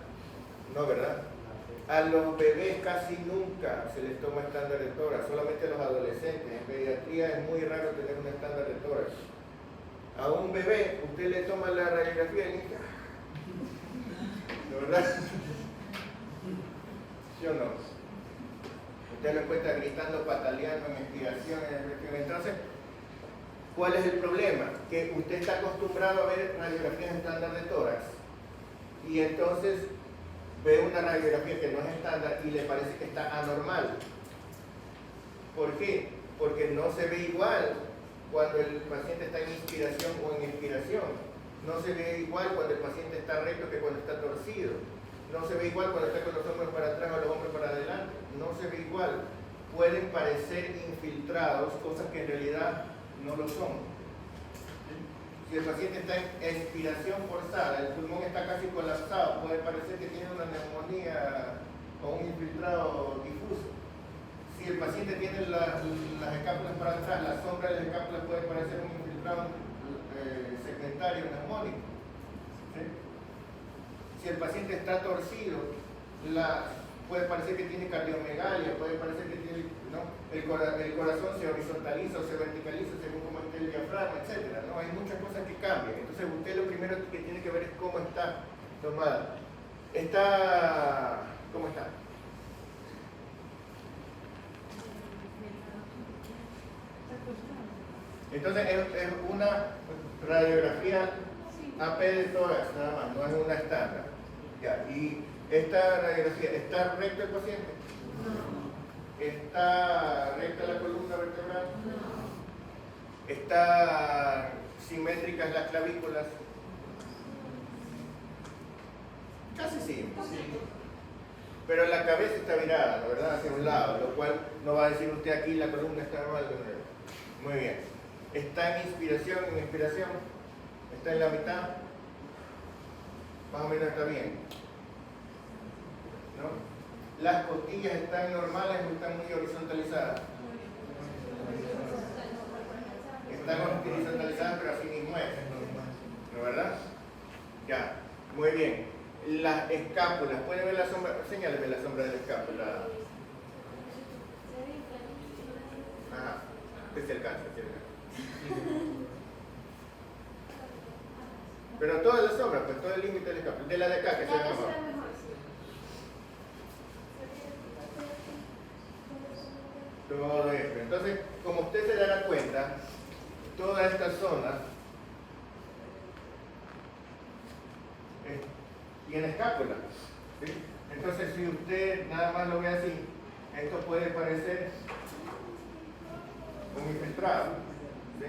No, ¿verdad? A los bebés casi nunca se les toma estándar de tórax, solamente a los adolescentes. En pediatría es muy raro tener un estándar de tórax. A un bebé, usted le toma la radiografía y dice, ¿no, verdad? ¿Sí o no? Usted lo encuentra gritando, pataleando en expiración, en respiración. Entonces, ¿cuál es el problema? Que usted está acostumbrado a ver radiografías estándar de tórax y entonces ve una radiografía que no es estándar y le parece que está anormal. ¿Por qué? Porque no se ve igual cuando el paciente está en inspiración o en expiración. No se ve igual cuando el paciente está recto que cuando está torcido. No se ve igual cuando está con los hombros para atrás o los hombros para adelante. No se ve igual. Pueden parecer infiltrados, cosas que en realidad no lo son. Si el paciente está en expiración forzada, el pulmón está casi colapsado, puede parecer que tiene una neumonía o un infiltrado difuso. Si el paciente tiene las escápulas para atrás, la sombra de las escápulas puede parecer un infiltrado segmentario neumónico. ¿Sí? Si el paciente está torcido, puede parecer que tiene cardiomegalia, puede parecer que tiene, ¿no? el corazón se horizontaliza o se verticaliza según cómo esté el diafragma, etc. ¿no? Hay muchas cosas que cambian. Entonces usted lo primero que tiene que ver es cómo está tomada. ¿Cómo está? Entonces es una radiografía AP de tórax nada más, no es una estándar. Ya, y esta radiografía, ¿está recto el paciente? No. ¿Está recta la columna vertebral? No. ¿Está simétricas las clavículas? Casi sí. Pero la cabeza está virada, ¿no? ¿Verdad? Hacia un lado, lo cual no va a decir usted aquí la columna está mal. Muy bien. ¿Está en inspiración, en expiración? ¿Está en la mitad? Más o menos está bien. ¿No? ¿Las costillas están normales o están muy horizontalizadas? Están horizontalizadas, pero así mismo es. ¿No, verdad? Ya, muy bien. Las escápulas, ¿pueden ver la sombra? Señáleme la sombra de la escápula. Ajá, este es el cáncer, pero toda la sombra, pues todo el límite de la escápula, de la de acá, que se ve mejor. Todo esto. Entonces, como usted se dará cuenta, toda esta zona tiene escápula. ¿Sí? Entonces, si usted nada más lo ve así, esto puede parecer un infiltrado. ¿Sí?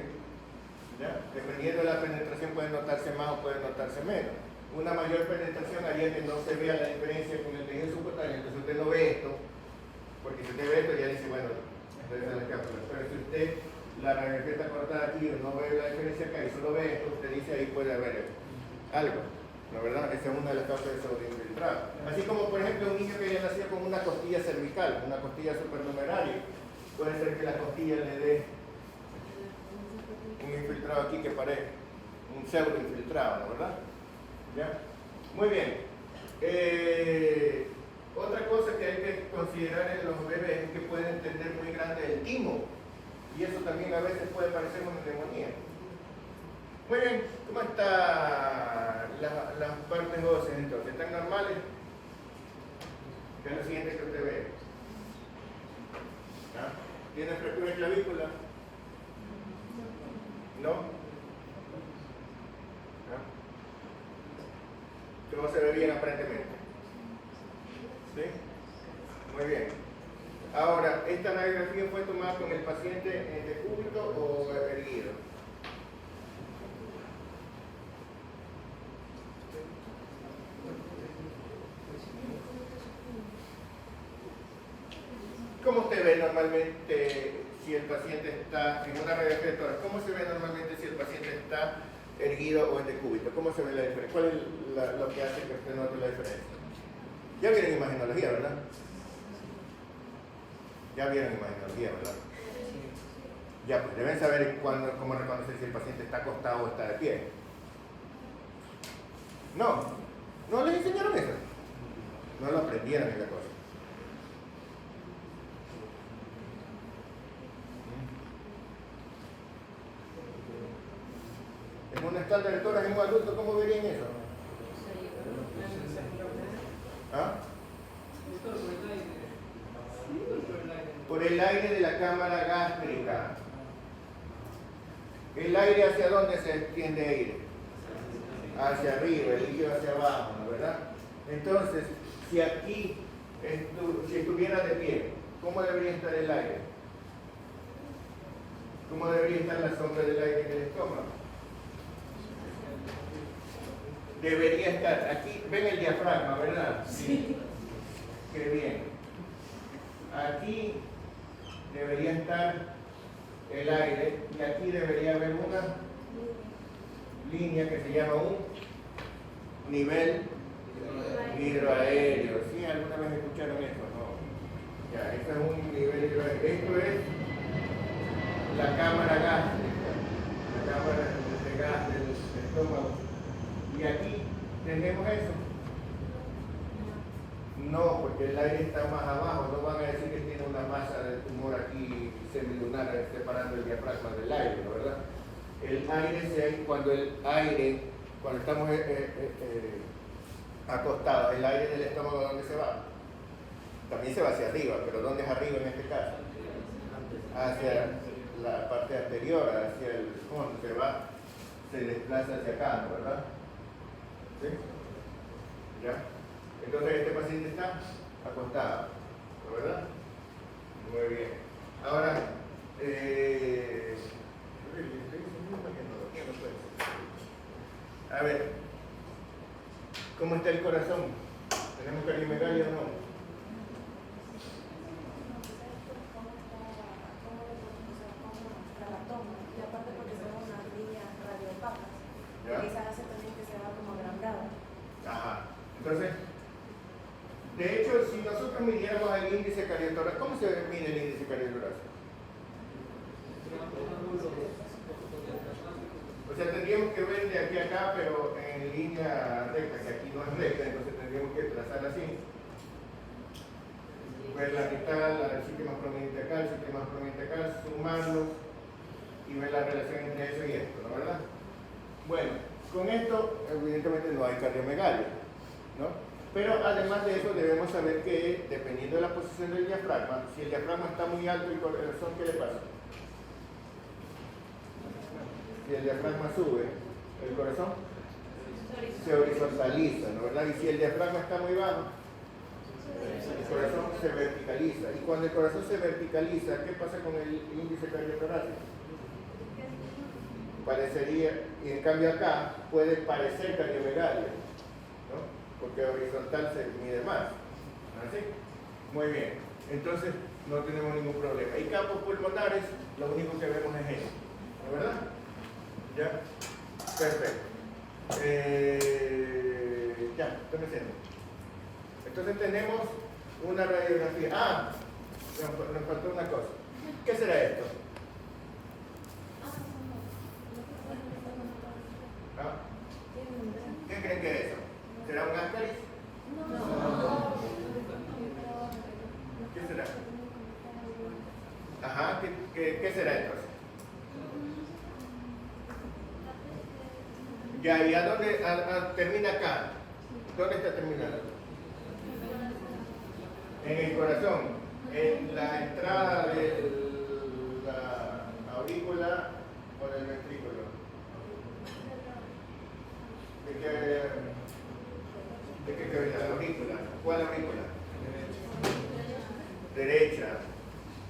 ¿Ya? Dependiendo de la penetración puede notarse más o puede notarse menos. Una mayor penetración haría que no se vea la diferencia con el tejido subcutáneo. Entonces usted no ve esto, porque si usted ve esto ya dice, bueno, entonces es la escápula. Pero si usted la radiografía está cortada aquí y no ve la diferencia acá y solo ve esto, usted dice ahí puede haber algo. ¿No, verdad? Esa es una de las causas de sobreinfiltrado. Así como, por ejemplo, un niño que haya nacido con una costilla cervical, una costilla supernumeraria, puede ser que la costilla le dé un infiltrado aquí que parece un pseudo infiltrado, ¿no, verdad? ¿Ya? Muy bien. Otra cosa que hay que considerar en los bebés es que pueden tener muy grande el timo y eso también a veces puede parecer una neumonía. Muy bien, ¿cómo están las partes óseas entonces? ¿Están normales? ¿Qué es lo siguiente que usted ve? ¿Ah? ¿Tiene fractura de clavícula? ¿No? ¿Ah? ¿Cómo se ve bien aparentemente? ¿Sí? Muy bien. Ahora, ¿esta radiografía fue tomada con el paciente en decúbito o erguido? ¿Cómo usted ve normalmente si el paciente está en una radiografía de tórax? ¿Cómo se ve normalmente si el paciente está erguido o en decúbito? ¿Cómo se ve la diferencia? ¿Cuál es lo que hace que usted note la diferencia? Ya vieron imagenología, ¿verdad? Ya vieron imagenología, ¿verdad? Ya, pues deben saber cómo reconocer si el paciente está acostado o está de pie. No les enseñaron eso. No lo aprendieron en la cosa. En un estándar de tórax en un adulto, ¿cómo verían eso? ¿Ah? Por el aire de la cámara gástrica. ¿El aire hacia dónde se tiende a ir? Hacia arriba, el líquido hacia abajo, ¿no? ¿Verdad? Entonces, si aquí si estuviera de pie, ¿cómo debería estar el aire? ¿Cómo debería estar la sombra del aire en el estómago? Debería estar aquí, ven el diafragma, ¿verdad? Sí. Qué bien. Aquí debería estar el aire y aquí debería haber una línea que se llama un nivel hidroaéreo. ¿Sí? ¿Alguna vez escucharon eso? No. Ya, esto es un nivel hidroaéreo. Esto es la cámara gástrica, la cámara de gas del estómago. Y aquí tenemos eso. No, porque el aire está más abajo. No van a decir que tiene una masa de tumor aquí semilunar separando el diafragma del aire, ¿no? ¿Verdad? El aire cuando estamos acostados, el aire del estómago, ¿dónde se va? También se va hacia arriba, pero ¿dónde es arriba en este caso? Hacia la parte anterior, hacia el fondo, se desplaza hacia acá, ¿no? ¿Verdad? ¿Sí? ¿Ya? Entonces este paciente está acostado, ¿no? ¿Verdad? Muy bien. Ahora, a ver, ¿cómo está el corazón? ¿Tenemos cardiomegalia o no? Y aparte porque son unas líneas radiopacas, ¿Ya? quizás hace también que se va como agrandado. Ajá. Entonces, de hecho, si nosotros midiéramos el índice cardiotorácico, ¿cómo se mide el índice cardiotorácico? O sea, tendríamos que ver de aquí a acá, pero en línea recta, que aquí no es recta, entonces tendríamos que trazar así. Ver la mitad, el sitio más prominente acá, el sitio más prominente acá, sumarlos y ver la relación entre eso y esto, ¿no? ¿Verdad? Bueno, con esto evidentemente no hay cardiomegalia, ¿no? Pero además de eso debemos saber que dependiendo de la posición del diafragma, si el diafragma está muy alto, el corazón, ¿qué le pasa? Si el diafragma sube, el corazón se horizontaliza, ¿no? ¿Verdad? Y si el diafragma está muy bajo, el corazón se verticaliza. Y cuando el corazón se verticaliza, ¿qué pasa con el índice cardiotorácico? Parecería, y en cambio acá puede parecer cardiomegalia, ¿no? Porque horizontal se mide más. ¿Así? Muy bien. Entonces no tenemos ningún problema. Y campos pulmonares, lo único que vemos es eso, ¿no? ¿Verdad? ¿Ya? Perfecto. Ya, estoy haciendo. Entonces tenemos una radiografía. Ah, nos faltó una cosa. ¿Qué será esto? ¿Ah? ¿Qué creen que es eso? ¿Será un ascaris? No. ¿Qué será? Ajá, ¿qué será entonces? Ya, ¿y a dónde termina acá? ¿Dónde está terminando? En el corazón, en la entrada de la aurícula o del ventrículo. ¿De qué cabeza? ¿La aurícula? ¿Cuál aurícula? Derecha.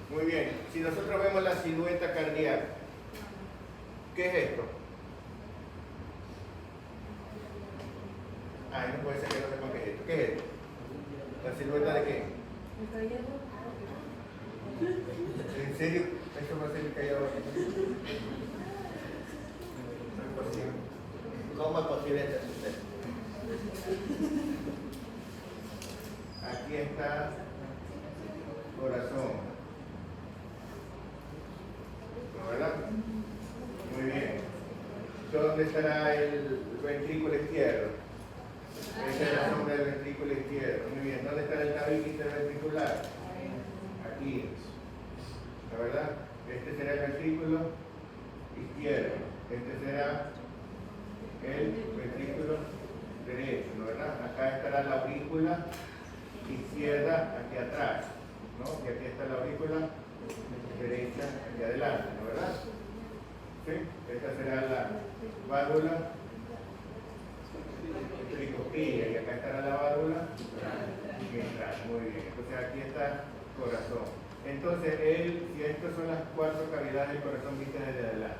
Muy bien. Si nosotros vemos la silueta cardíaca, ¿qué es esto? Ay, no puede ser que no sepan qué es esto. ¿Qué es esto? ¿La silueta de qué? ¿En serio? ¿Esto va a ser el callado? No es posible. ¿Cómo es posible este suceso? está corazón. ¿No, verdad? Muy bien. ¿Dónde estará el ventrículo izquierdo? Esta es la sombra del ventrículo izquierdo. Muy bien. ¿Dónde está el tabique interventricular? Aquí. ¿La verdad? Este será el ventrículo izquierdo. Este será el ventrículo derecho, ¿no, verdad? Acá estará la aurícula izquierda aquí atrás, ¿no? Y aquí está la aurícula derecha aquí adelante, ¿no, verdad? ¿Sí? Esta será la válvula tricospilla y acá estará la válvula mitral. Muy bien. Entonces aquí está corazón. Entonces, si estas son las 4 cavidades del corazón vistas desde adelante,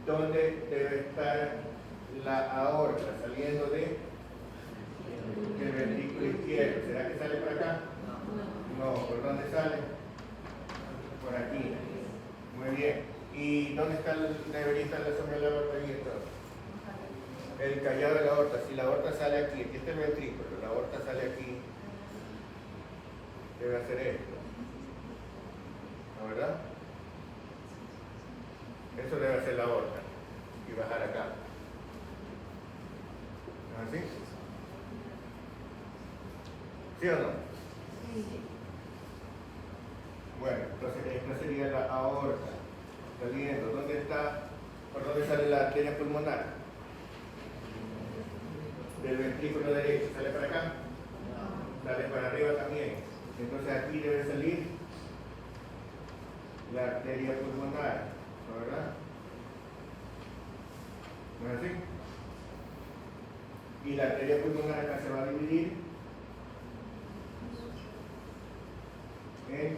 ¿dónde debe estar la aorta? Saliendo del ventrículo izquierdo. ¿Será que sale por acá? No. ¿Por dónde sale? Por aquí. Muy bien. ¿Y dónde debería estar la sombra de la aorta? Ahí está. El callado de la aorta. Si la aorta sale aquí está el ventrículo, la aorta sale aquí, debe hacer esto. ¿No, verdad? Eso debe hacer la aorta y bajar acá. ¿No es así? ¿Sí o no? Bueno, entonces esta sería la aorta saliendo. ¿Dónde está? ¿Por dónde sale la arteria pulmonar? Del ventrículo derecho. ¿Sale para acá? Sale para arriba también. Entonces aquí debe salir la arteria pulmonar, ¿no, verdad? ¿No es así? Y la arteria pulmonar acá se va a dividir en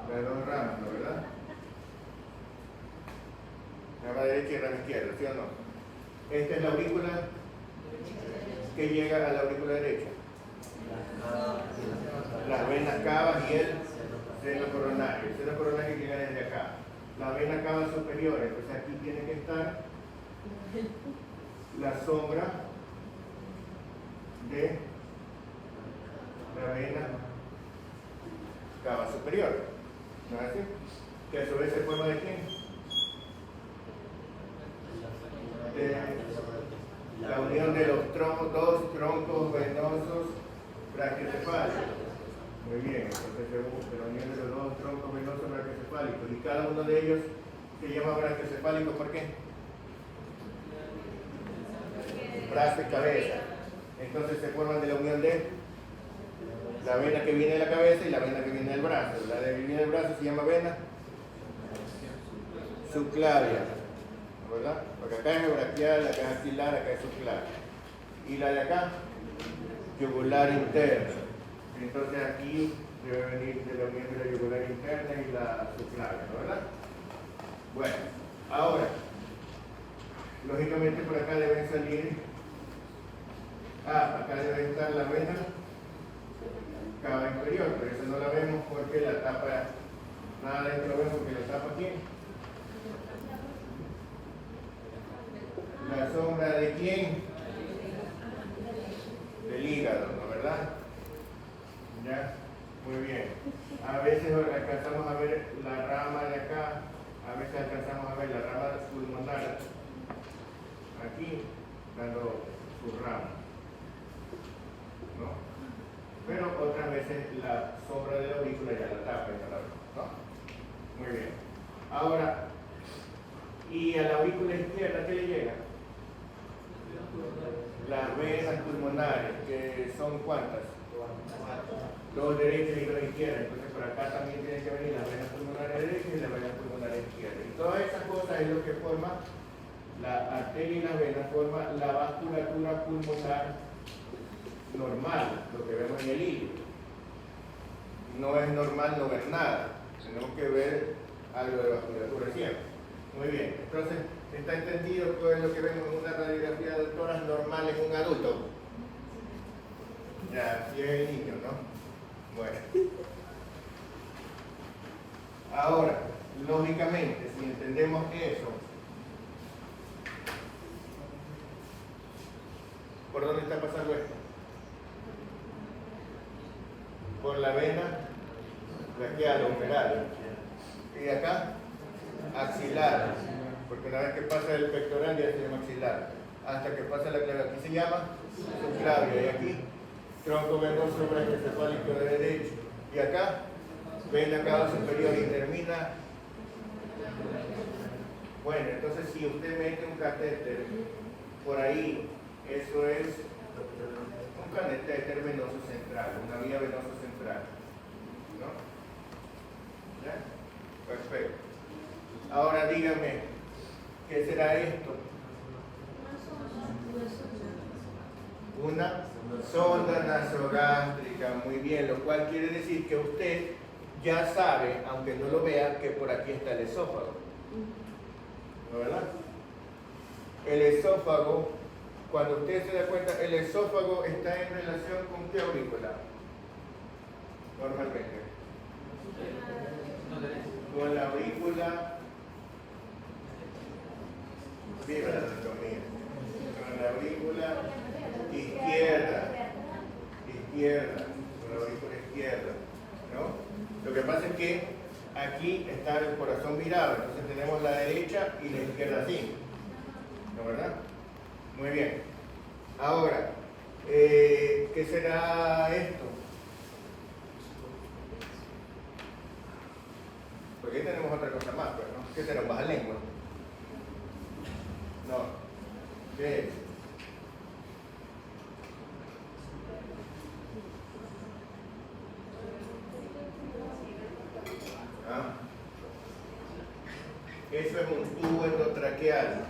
las 2 ramas, ¿no, verdad? Rama derecha y rama izquierda, ¿sí o no? Esta es la aurícula que llega a la aurícula derecha. Las venas cavas y el seno coronario. El seno coronario llega desde acá. La vena cava superior, entonces aquí tiene que estar la sombra de la vena cava superior. ¿No es así? Que a su vez se forma de quién? La unión de los dos troncos venosos brachiocefálicos. Muy bien, entonces se busca la unión de los 2 troncos venosos brachiocefálicos. Y cada uno de ellos se llama brachiocefálico, ¿por qué? Brazo y cabeza. Entonces se forman de la unión de la vena que viene de la cabeza y la vena que viene del brazo. La que viene del brazo se llama vena subclavia, ¿verdad? Porque acá es braquial, acá es axilar, acá es subclavia. Y la de acá, yugular interna. Entonces aquí debe venir de la unión de la yugular interna y la subclavia, ¿verdad? Bueno, ahora, lógicamente por acá deben salir, acá debe estar la vena cava inferior, pero eso no la vemos porque la tapa, nada de esto lo vemos porque la tapa aquí. La sombra de quién? Del hígado, ¿no, verdad? ¿Ya? Muy bien. A veces alcanzamos a ver la rama de acá, a veces alcanzamos a ver la rama pulmonar aquí, dando su rama, ¿no? Pero otras veces la sombra de la aurícula ya la tapa, ¿no? Muy bien. Ahora, ¿y a la aurícula izquierda qué le llega? Las venas pulmonares, que son ¿cuántas? 2 derechas y 2 izquierdas. Entonces por acá también tienen que venir las venas pulmonares derechas y las venas pulmonares izquierdas. Y todas esas cosas es lo que forma la arteria y la vena, forma la vasculatura pulmonar normal, lo que vemos en el hilo. No es normal no ver nada, tenemos que ver algo de vasculatura siempre. Muy bien, entonces está entendido todo lo que vemos en una radiografía de toras normales en un adulto. Ya, si es el niño, ¿no? Bueno. Ahora, lógicamente, si entendemos eso, ¿por dónde está pasando esto? por la vena braquial o humeral. Y acá, axilar, porque una vez que pasa el pectoral ya se llama axilar, hasta que pasa la clavícula. Aquí se llama subclavia, y aquí, tronco venoso brachiocefálico de derecho. Y acá, vena cava superior y termina. Bueno, entonces si usted mete un catéter por ahí, eso es un catéter venoso central, una vía venosa central, ¿no? ¿Ya? Perfecto. Ahora dígame, ¿qué será esto? Una sonda nasogástrica, muy bien, lo cual quiere decir que usted ya sabe, aunque no lo vea, que por aquí está el esófago. ¿No, verdad? El esófago, cuando usted se da cuenta, el esófago está en relación con ¿qué aurícula? Normalmente. Con la aurícula. Viva la anatomía. Con la aurícula izquierda. Con la aurícula izquierda. ¿No? Lo que pasa es que aquí está el corazón virado, entonces tenemos la derecha y la izquierda así. ¿No, verdad? Muy bien. Ahora, ¿qué será esto? Porque ahí tenemos otra cosa más, pues, ¿no? ¿Qué será? ¿Baja lengua? No. ¿Qué es? ¿Ah? Eso es un tubo endotraqueal.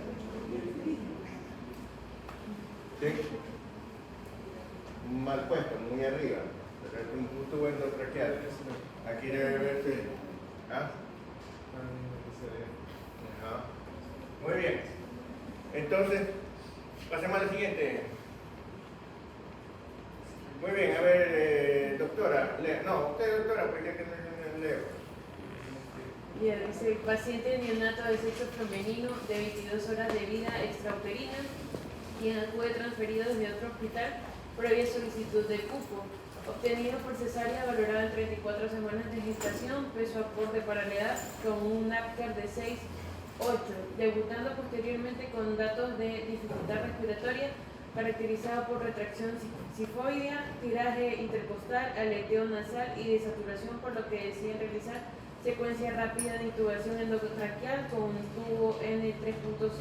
¿Sí? Mal puesto, muy arriba. Pero es un tubo endotraqueal. Aquí debe verse. ¿Ah? Ajá. Muy bien. Entonces, pasemos a la siguiente. Muy bien, a ver, doctora. No, usted doctora, porque ya que no leo. Bien, dice, paciente neonato de sexo femenino de 22 horas de vida extrauterina, quien acude transferido desde otro hospital previa solicitud de cupo, obtenido por cesárea valorada en 34 semanas de gestación, peso aporte para la edad, con un NAPCAR de 6,8, debutando posteriormente con datos de dificultad respiratoria, caracterizado por retracción sifoidea, tiraje intercostal, aleteo nasal y desaturación, por lo que deciden realizar secuencia rápida de intubación endotraqueal con un tubo N3.5,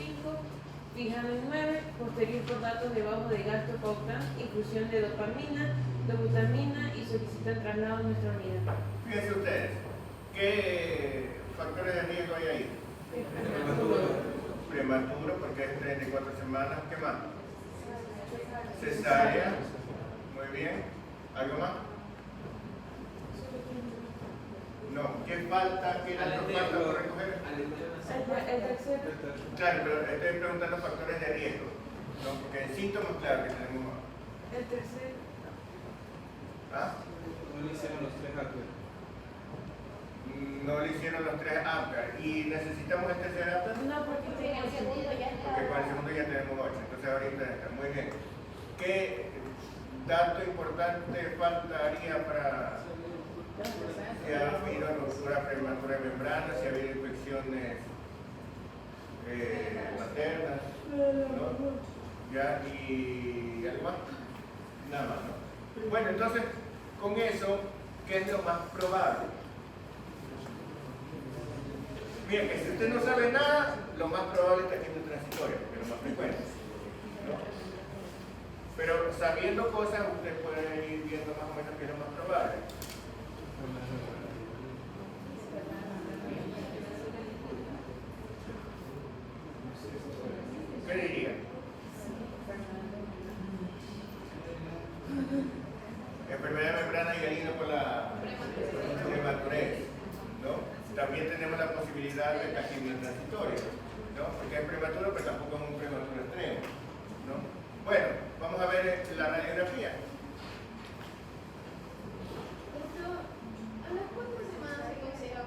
fijado en 9, posterior por datos de bajo de gasto pautan, infusión de dopamina, dobutamina y solicitan traslado a nuestra unidad. Fíjense ustedes, ¿qué factores de riesgo hay ahí? Prematuro, porque es 34 semanas. ¿Qué más? Cesárea. Muy bien. ¿Algo más? No. ¿Qué falta? ¿Qué datos falta por recoger? El tercero. Claro, pero estoy preguntando factores de riesgo. ¿No? Porque síntomas, claro que tenemos. El tercero. ¿Ah? No le hicieron los 3 actos. No le hicieron los 3 APGAR. ¿Y necesitamos el tercer APGAR? No, porque En el segundo ya está. Porque para el segundo ya tenemos 8, entonces ahorita está muy bien. ¿Qué dato importante faltaría para si ha habido ruptura prematura de membrana, si ha habido infecciones maternas, ¿no? ¿Ya? ¿Y algo más? Nada más, ¿no? Bueno, entonces, con eso, ¿qué es lo más probable? Bien, que si usted no sabe nada, lo más probable es que aquí no transitorio, porque es lo más frecuente, ¿no? Pero sabiendo cosas, usted puede ir viendo más o menos qué es lo más probable. ¿Qué diría? Enfermedad de membrana y galina por la prematurez, ¿no? También tenemos la posibilidad de taquimia transitoria, ¿no? Porque es prematuro, pero tampoco es un prematuro extremo, ¿no? Bueno, vamos a ver la radiografía. ¿A las cuántas semanas se considera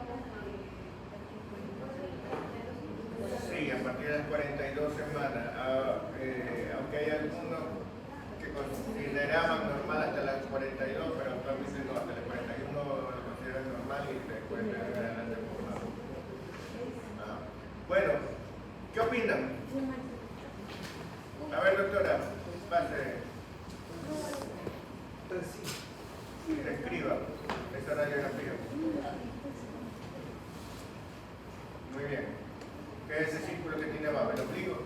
Sí, a partir de las 42 semanas, aunque hay algunos que consideraban normal hasta las 42, pero actualmente no, hasta las 42. clase. Sí, escriba esa radiografía. Muy bien. ¿Qué es ese círculo que tiene abajo? ¿El ombligo?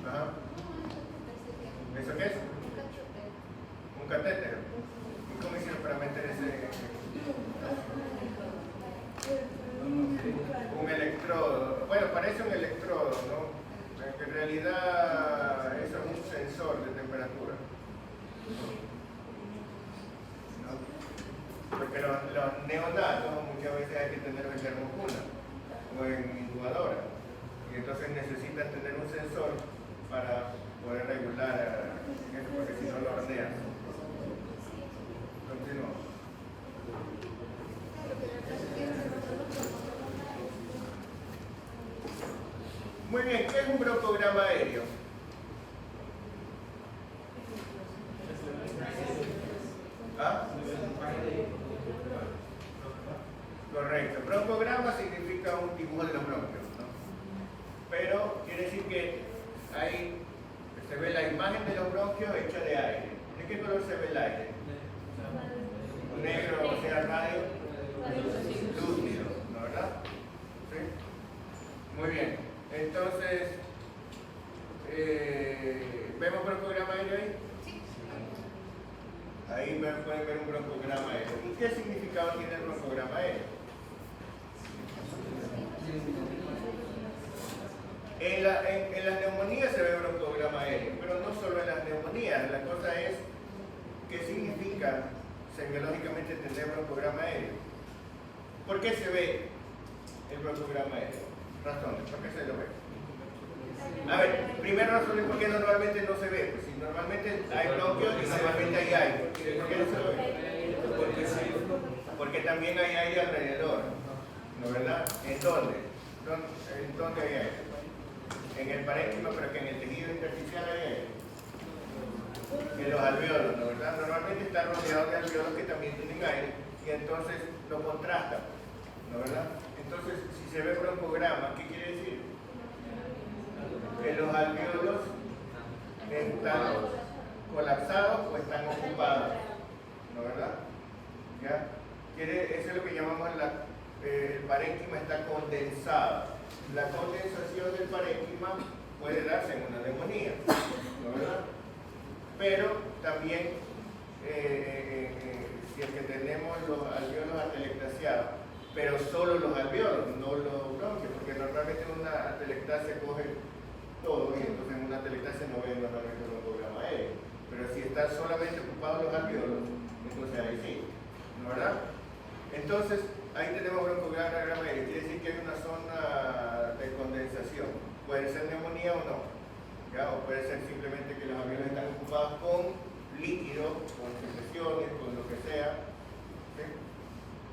Ajá. ¿Eso qué es? Un catéter. ¿Y cómo hicieron para meter ese? Un electrodo. Bueno, parece un electrodo, ¿no? En realidad eso es un sensor de temperatura. ¿No? Porque los neonatos muchas veces hay que tenerlos en termocuna o en incubadora. Y entonces necesitan tener un sensor para poder regular eso, porque si no lo hornean. Continúo. Muy bien, ¿qué es un broncograma aéreo? ¿Ah? Correcto. Broncograma significa un dibujo de los bronquios, ¿no? Pero quiere decir que ahí se ve la imagen de los bronquios hecha de aire. ¿De qué color se ve el aire? Negro, o sea, radio lúcido, ¿no, verdad? ¿Sí? Muy bien. Entonces, ¿vemos broncograma aéreo ahí? Sí. Ahí pueden ver un broncograma aéreo. ¿Y qué significado tiene el broncograma aéreo? En las neumonías se ve broncograma aéreo, pero no solo en las neumonías. La cosa es qué significa semiológicamente tener broncograma aéreo. ¿Por qué se ve el broncograma aéreo? Razones, ¿por qué se lo ve? A ver, primera razón es por qué normalmente no se ve. Pues si normalmente hay bronquios y normalmente hay aire. ¿Por qué no se lo ve? Porque también hay aire alrededor, ¿no, verdad? ¿En dónde? ¿En dónde hay aire? En el parénquima, pero que en el tejido intersticial hay aire. En los alveolos, ¿no, verdad? Normalmente está rodeado de alveolos que también tienen aire y entonces lo contrastan, ¿no, verdad? Entonces, si se ve broncograma, ¿qué quiere decir? Que los alveolos están colapsados o están ocupados, ¿no, verdad? ¿Ya? Eso es lo que llamamos el parénquima está condensado. La condensación del parénquima puede darse en una neumonía, ¿no, verdad? Pero también, si es que tenemos los alveolos atelectasiados, pero solo los alveolos, no los bronquios, porque normalmente una atelectasia coge todo y entonces en una atelectasia no ven normalmente un broncograma aéreo. Pero si están solamente ocupados los alveolos, entonces ahí sí, ¿no, verdad? Entonces, ahí tenemos broncograma aéreo, quiere decir que hay una zona de condensación. Puede ser neumonía o no, ¿ya? O puede ser simplemente que los alveolos están ocupados con líquido, con secreciones, con lo que sea, ¿sí?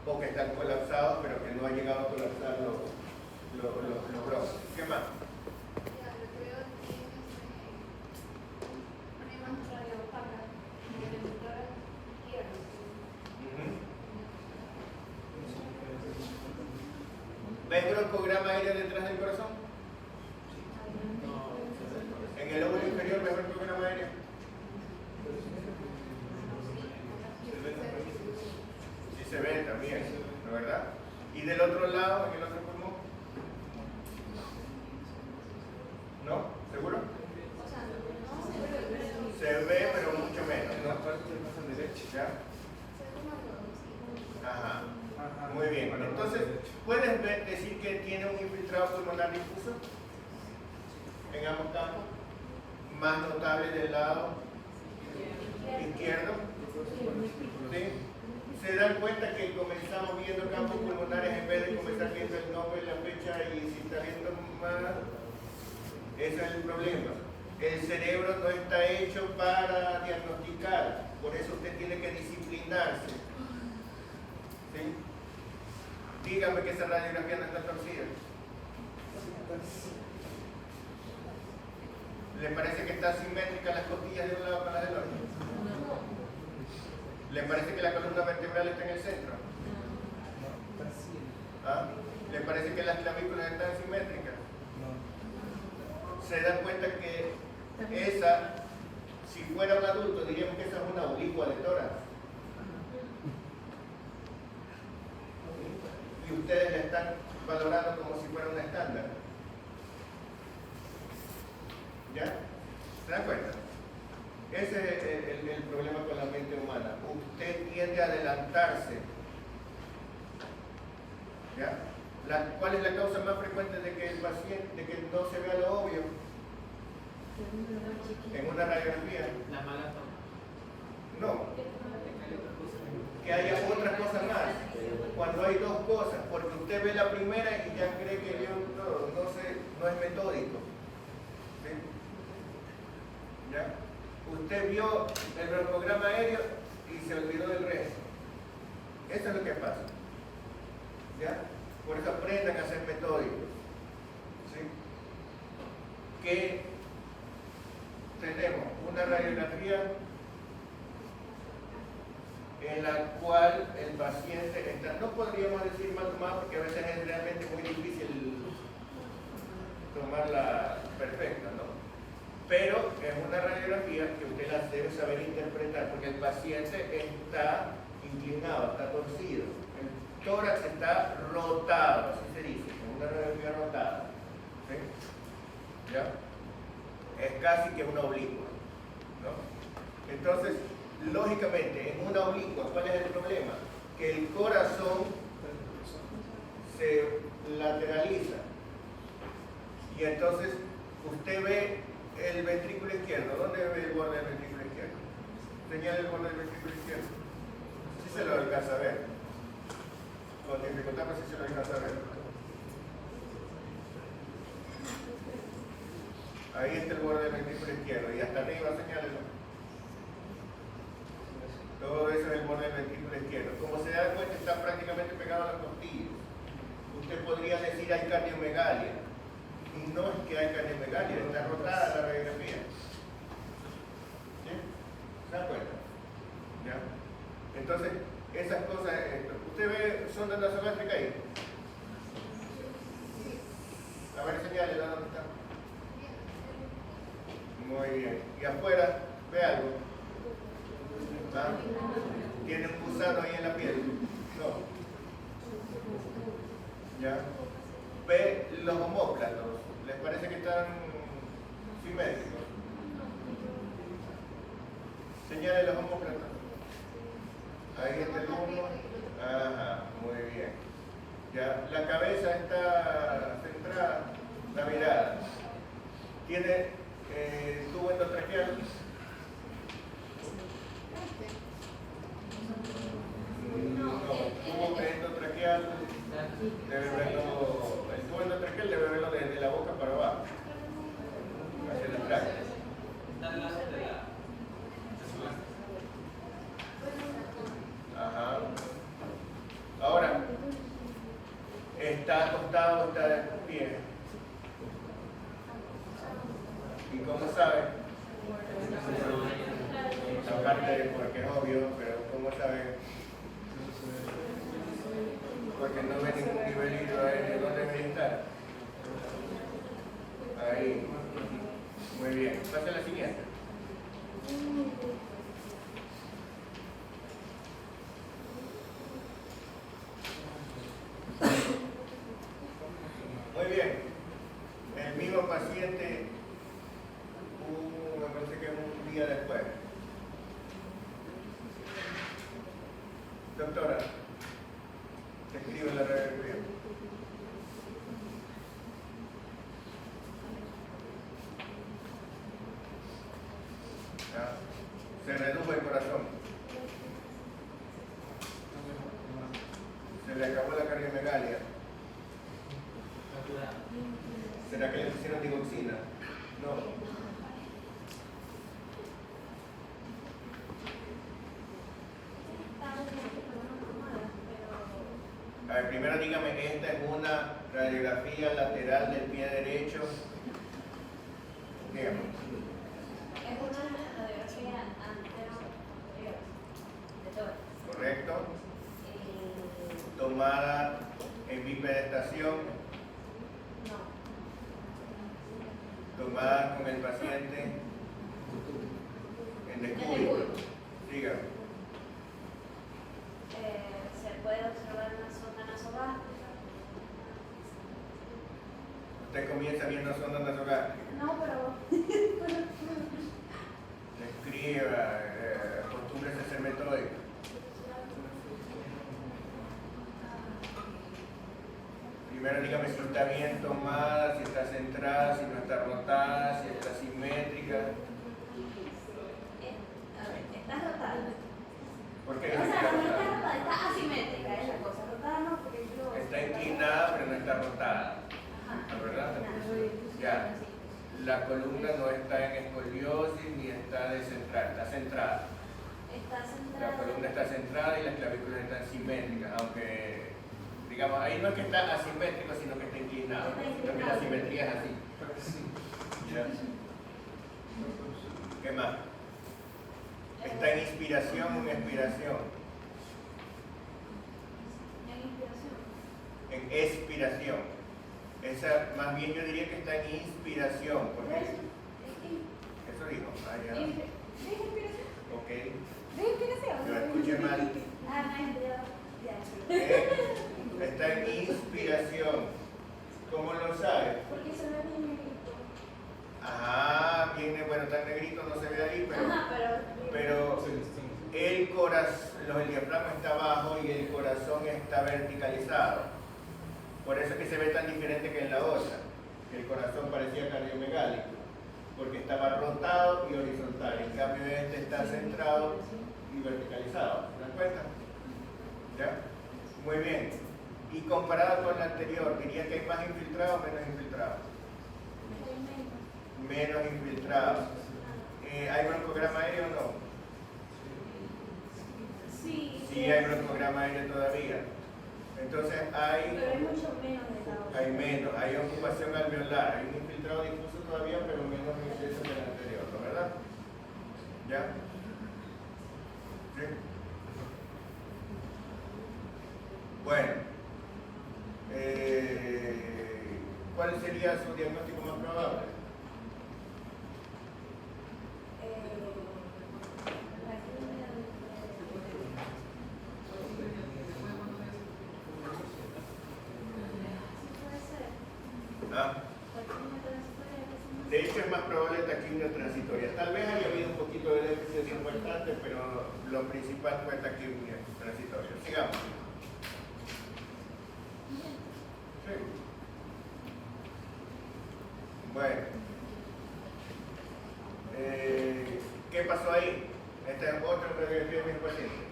O que están colapsados, pero que no ha llegado a colapsar los bronquios. ¿Qué más? ¿Ves broncograma aéreo detrás del corazón? En el lóbulo inferior ves broncograma aéreo. Sí se ve también, ¿no, verdad? ¿Y del otro lado, en el otro pulmón? ¿No? ¿Seguro? Se ve, pero mucho menos, ¿no? ¿Ya? Ajá. Muy bien. Entonces, ¿puedes decir que tiene un infiltrado pulmonar difuso en ambos campos? Más notable del lado izquierdo. ¿Sí? ¿Se dan cuenta que comenzamos viendo campos pulmonares en vez de comenzar viendo el nombre, la fecha y si está viendo más? Ese es el problema. El cerebro no está hecho para diagnosticar, por eso usted tiene que disciplinarse. ¿Sí? Dígame que esa radiografía no está torcida. ¿Le parece que está simétrica las costillas de un lado con las del otro? ¿Le parece que la columna vertebral está en el centro? ¿Ah? ¿Le parece que las clavículas están simétricas? ¿Se dan cuenta que Esa, si fuera un adulto, diríamos que esa es una oblicua de tórax. Y ustedes la están valorando como si fuera una estándar. ¿Ya? ¿Se dan cuenta? Ese es el problema con la mente humana. Usted tiende a adelantarse. ¿Ya? ¿Cuál es la causa más frecuente de que el paciente, de que no se vea lo obvio? En una radiografía. La mala toma. No. Que haya otras cosas más. Cuando hay dos cosas, porque usted ve la primera y ya cree que vio todo, no es metódico. ¿Sí? ¿Ya? Usted vio el broncograma aéreo y se olvidó del resto. Eso es lo que pasa. ¿Ya? Por eso aprendan a ser metódicos. ¿Sí? Que tenemos una radiografía en la cual el paciente está, no podríamos decir mal tomado porque a veces es realmente muy difícil tomarla perfecta, ¿no? Pero es una radiografía que usted la debe saber interpretar porque el paciente está inclinado, está torcido, el tórax está rotado, así se dice, es una radiografía rotada, ¿sí? ¿Ya? Es casi que una oblicua, ¿no? Entonces, lógicamente, en una oblicua, ¿cuál es el problema? Que el corazón se lateraliza y entonces usted ve el ventrículo izquierdo. ¿Dónde ve el borde del ventrículo izquierdo? Señala el borde del ventrículo izquierdo. Sí se lo alcanza a ver. Con dificultad, pero sí se lo alcanza a ver. Ahí está el borde del ventrículo izquierdo y hasta arriba señálelo. Todo eso es el borde del ventrículo izquierdo. Como se da cuenta, está prácticamente pegado a las costillas. Usted podría decir hay cardiomegalia. Y no es que hay cardiomegalia, está rotada la radiografía. ¿Sí? ¿Se dan cuenta? ¿Ya? Entonces, esas cosas, ¿usted ve sonda nasogástrica ahí? A ver, señale, ¿dónde está? Muy bien. ¿Y afuera ve algo? ¿Ah? ¿Tiene un gusano ahí en la piel? No. ¿Ya? ¿Ve los omóplatos? ¿Les parece que están simétricos? Señale los omóplatos. Ahí está el uno. Ajá, muy bien. ¿Ya? La cabeza está centrada, la mirada. ¿Tiene tubo endotraqueal? No, tubo endotraqueal debe verlo, el tubo endotraqueal debe verlo desde la boca para abajo, hacia el tráqueo. Está al lado de la. Ajá. Ahora, está acostado, está de pie. ¿Y cómo sabe? Aparte, porque es obvio, pero ¿cómo sabe? Porque no ve ningún nivelito ahí de dónde debería estar. Ahí. Muy bien. Pasa a la siguiente. Muy bien. El mismo paciente, me parece que un día después. Doctora, escribe la radiografía. Se redujo el corazón. Se le acabó la cardiomegalia. ¿Será que le pusieron digoxina? No. A ver, primero dígame, esta es una radiografía lateral del pie derecho. Dígame. Es una radiografía anterior de tórax. ¿Correcto? Tomada en bipedestación. No. Tomada con el paciente Sí, acostúmbrese a ser metódico. Primero dígame si está bien tomada, si está centrada, si no está rotada, si está simétrica. A ver, está rotada. ¿Por qué O no sea, está no está rotada? rotada, está asimétrica, es la cosa. Rotada no, porque yo... Está inclinada, pero no está rotada. Ajá. ¿Verdad? Inclinada. Ya. La columna no está en escoliosis ni está descentrada, está centrada. Está La centrada. columna está centrada y las clavículas están simétricas, aunque, digamos, ahí no es que está asimétrico, sino que está inclinado. Está Porque inclinado. la simetría es así. ¿Ya? ¿Qué más? Está en inspiración o en expiración. En inspiración. En expiración. Esa, más bien yo diría que está en inspiración. Porque eso dijo. Ah, ya. ¿De inspiración? Ok. ¿De inspiración? Yo escuché mal. Ah, no, ya. Está en inspiración. ¿Cómo lo sabe? Porque se ve bien negrito. Ajá, viene, bueno, tan negrito no se ve ahí, Ajá, pero el corazón, el diafragma está abajo y el corazón está verticalizado. Por eso es que se ve tan diferente que en la otra. El corazón parecía cardiomegálico, porque estaba rotado y horizontal. En cambio este está centrado y verticalizado. ¿Se dan cuenta? ¿Ya? Muy bien. Y comparado con la anterior, ¿diría que hay más infiltrado o menos infiltrado? Menos infiltrado. ¿Hay broncograma aéreo o no? Sí. Sí, hay broncograma aéreo todavía. Entonces hay mucho menos de la otra. hay menos, hay ocupación alveolar, hay un infiltrado difuso todavía, pero menos intenso que el anterior, ¿no? ¿Verdad? ¿Ya? ¿Sí? Bueno, ¿cuál sería su diagnóstico más probable? ¿Ah? De hecho es más probable taquimia transitoria. Tal vez haya habido un poquito de déficit importante, pero lo principal fue taquimia transitoria. Sigamos. Sí. Bueno. ¿Qué pasó ahí? Esta es otra radiografía de mis pacientes.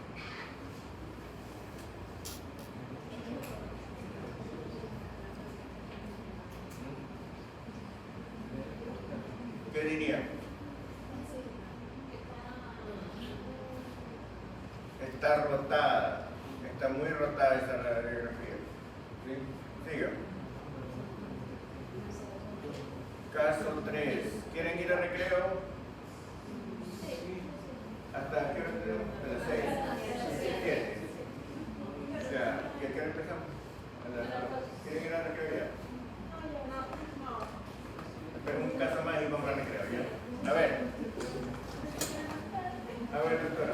¿Qué diría? Está rotada, está muy rotada esa radiografía. ¿Sí? Siga. Caso 3. ¿Quieren ir a recreo? ¿Hasta qué hora tenemos? A las 6. 7. O sea, ¿y a qué hora empezamos? ¿Quieren ir a recreo ya? Pero un caso más y vamos a recreo, ¿ya? A ver, doctora.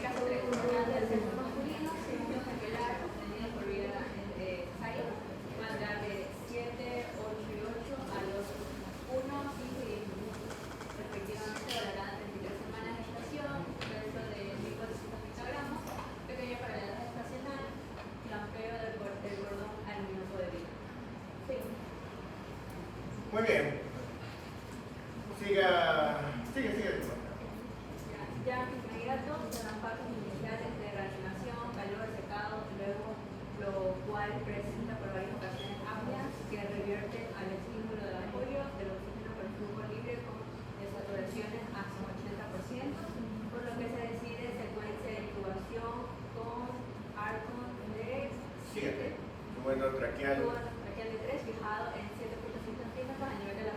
Caso 3, del sexo masculino, segundo capilar, obtenido por vía cesárea, manda de 7, 8 y 8 a los 1, 5 y 10 minutos, respectivamente, para cada 33 semanas de gestación, peso de 1.450 gramos, pequeño para la edad gestacional, clampeo del cordón al minuto de vida. Sí. Muy bien. Sigue. Ya inmediato se dan pasos iniciales de reanimación, calor, secado, luego lo cual presenta por varias ocasiones apneas que revierten al estímulo del apoyo del oxígeno por flujo libre con desaturaciones hasta un 80%, por lo que se decide secuencia de intubación con Arcon de 7. Tubo endotraqueal. Tubo endotraqueal de 3 fijado en 7.5 centímetros a nivel de la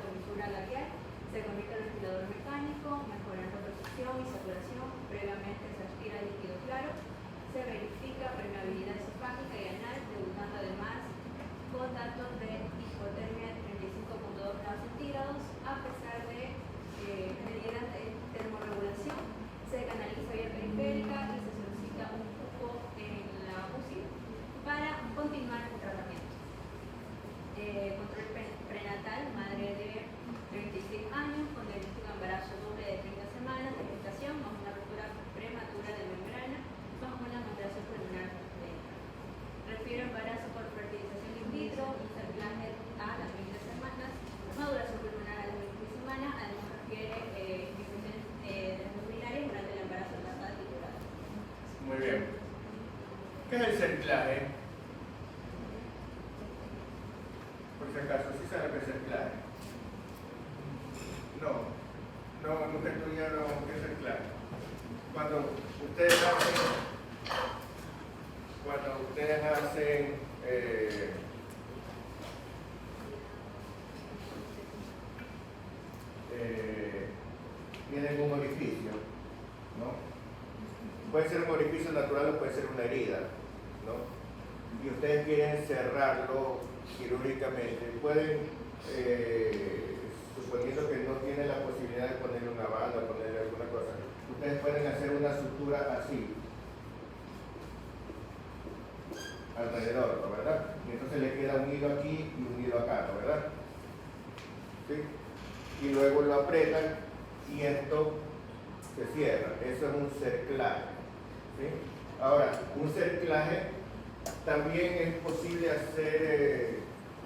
cuando ustedes hacen tienen un orificio, ¿no? Puede ser un orificio natural o puede ser una herida, ¿no? Y ustedes quieren cerrarlo quirúrgicamente, pueden, suponiendo que no tienen la posibilidad de ponerle una banda o ponerle alguna cosa, ustedes pueden hacer una sutura así alrededor, ¿no? ¿Verdad? Y entonces le queda un hilo aquí y un hilo acá, ¿no? ¿Verdad? ¿Sí? Y luego lo apretan y esto se cierra. Eso es un cerclaje, ¿sí? Ahora, un cerclaje también es posible hacer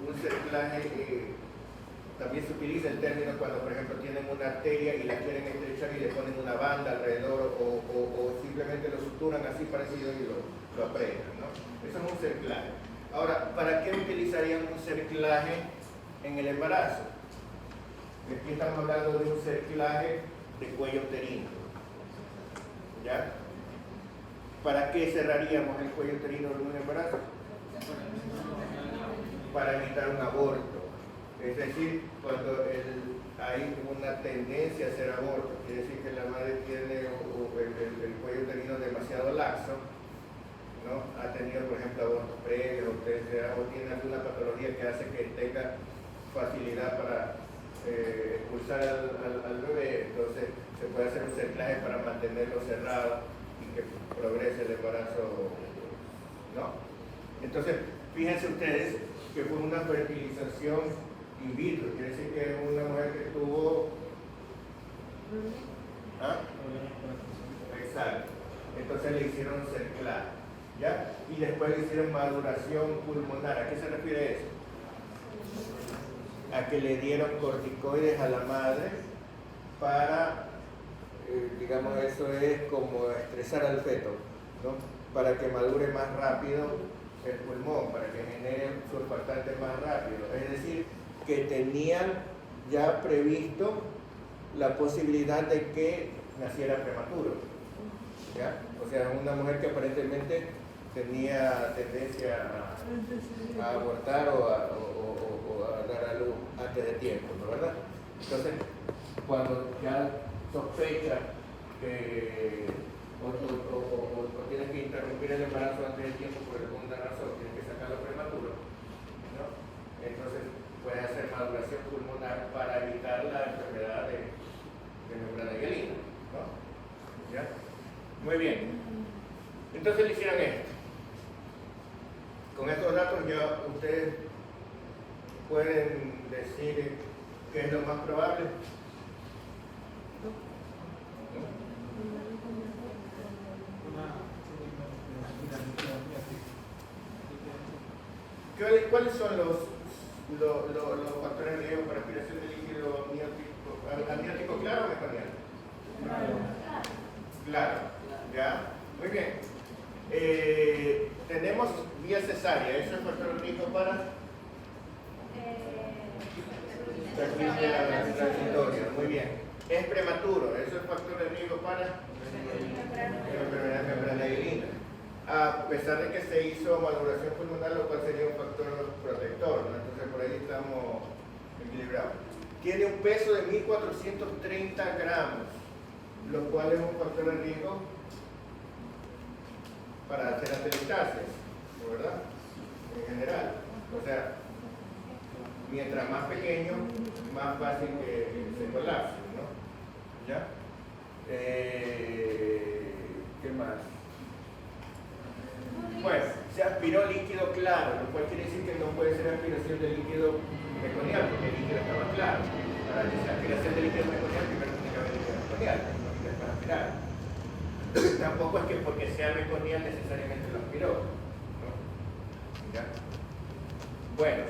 un cerclaje. También se utiliza el término cuando, por ejemplo, tienen una arteria y la quieren estrechar y le ponen una banda alrededor o simplemente lo suturan así parecido y lo apretan, ¿no? Eso es un cerclaje. Ahora, ¿para qué utilizarían un cerclaje en el embarazo? Aquí estamos hablando de un cerclaje de cuello uterino, ¿ya? ¿Para qué cerraríamos el cuello uterino en un embarazo? Para evitar un aborto. Es decir, cuando hay una tendencia a hacer aborto, quiere decir que la madre tiene el cuello uterino demasiado laxo, ¿no? Ha tenido, por ejemplo, abortos previos o tiene alguna patología que hace que tenga facilidad para expulsar al bebé, entonces se puede hacer un cerclaje para mantenerlo cerrado y que progrese el embarazo, ¿no? Entonces, fíjense ustedes que fue una fertilización in vitro, quiere decir que es una mujer que tuvo... ¿Ah? Exacto. Entonces le hicieron cerclaje, ¿ya? Y después le hicieron maduración pulmonar. ¿A qué se refiere eso? A que le dieron corticoides a la madre para, digamos, eso es como estresar al feto, ¿no? Para que madure más rápido el pulmón, para que genere surfactantes más rápido. Es decir, que tenían ya previsto la posibilidad de que naciera prematuro, ¿ya? O sea, una mujer que aparentemente tenía tendencia a abortar o a dar a luz antes de tiempo, ¿no? ¿Verdad? Entonces, cuando ya sospecha que o tienes que interrumpir el embarazo antes de tiempo por alguna razón, tienes que sacarlo prematuro, ¿no? Entonces puedes hacer maduración pulmonar para evitar la enfermedad de membrana hialina, ¿no? ¿Ya? Muy bien. Entonces le hicieron esto. Con estos datos ya ustedes pueden decir qué es lo más probable. ¿Cuáles son los factores de riesgo para aspiración de líquido amniótico claro o meconiano? Claro, ya, muy bien. Tenemos vía cesárea, ¿eso es factor de riesgo para? Transitoria, muy bien. Es prematuro, ¿eso es factor de riesgo para? Enfermedad membrana hialina. A pesar de que se hizo maduración pulmonar, lo cual sería un factor protector, ¿no? Entonces por ahí estamos equilibrados. Tiene un peso de 1430 gramos, lo cual es un factor de riesgo para hacer atelectasia, ¿verdad? En general. O sea, mientras más pequeño, más fácil que se colapse, ¿no? ¿Ya? ¿Qué más? Bueno, se aspiró líquido claro, lo cual quiere decir que no puede ser aspiración de líquido meconial, porque el líquido estaba claro. Para que sea aspiración de líquido meconial, primero tiene que haber líquido meconial, no tiene que aspirar. Tampoco es que porque sea meconial necesariamente lo aspiró, ¿no? ¿Ya? Bueno,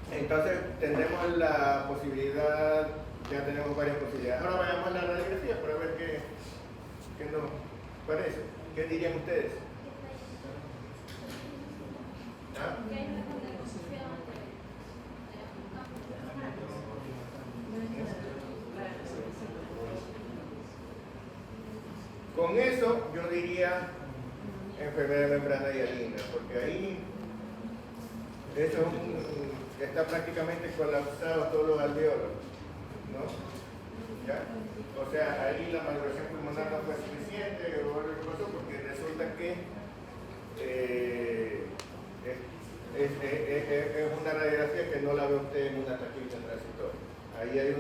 entonces tendremos la posibilidad, ya tenemos varias posibilidades. Ahora vayamos a la radiografía para ver qué nos parece. ¿Qué dirían ustedes? ¿Ah? Con eso yo diría enfermedad de membrana hialina, porque ahí eso está prácticamente colapsado todos los alveolos, ¿no? ¿Ya? O sea, ahí la maduración pulmonar no fue suficiente, o algo que pasó, porque resulta que es una radiografía que no la ve usted en una taquicardia transitoria. Ahí hay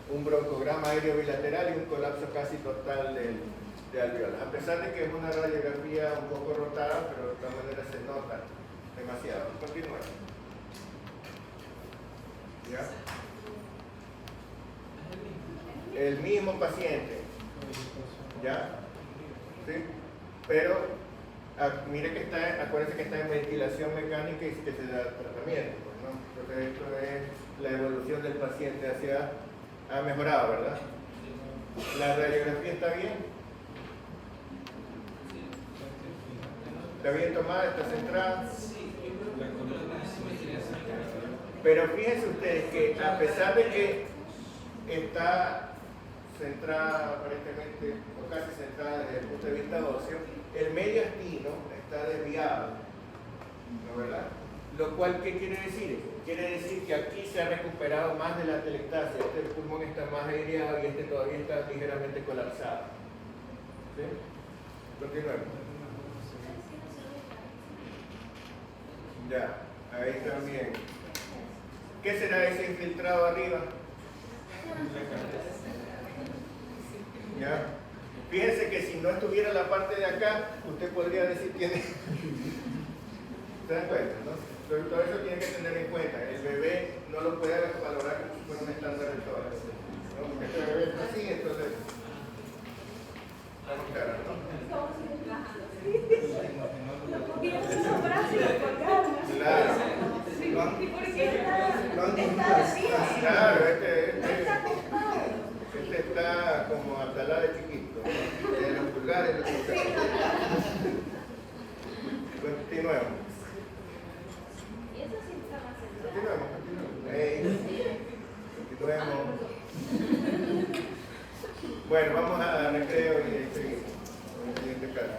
un broncograma aéreo bilateral y un colapso casi total de alveolos. A pesar de que es una radiografía un poco rotada, pero de todas maneras se nota demasiado. Continúa. ¿Ya? El mismo paciente. ¿Ya? ¿Sí? Pero mire que acuérdense que está en ventilación mecánica y que se da tratamiento, pues, ¿no? Entonces esto es la evolución del paciente ha mejorado, ¿verdad? ¿La radiografía está bien? ¿Está bien tomada? ¿Está centrada? Pero fíjense ustedes que a pesar de que está centrada aparentemente, o casi centrada desde el punto de vista óseo, el medio astino está desviado, ¿no, verdad? Lo cual, ¿qué quiere decir? Quiere decir que aquí se ha recuperado más de la atelectasia, este pulmón está más aireado y este todavía está ligeramente colapsado. ¿Sí? Continuemos. Ya, ahí también. ¿Qué será ese infiltrado arriba? ¿Ya? Fíjense que si no estuviera la parte de acá, usted podría decir tiene... ¿Se dan cuenta, no? Entonces, todo eso tiene que tener en cuenta. El bebé no lo puede valorar como si fuera un estándar de todo. ¿No? Porque este bebé está así, entonces... Estamos claros, ¿no? Claro. ¿Y por qué está así? Claro, este está como Abdalá de chiquito, de los pulgares, de los pulgares. Continuemos. Y eso sí está más centrado. Continuemos. Bueno, vamos a recreo y seguimos. En el siguiente caso.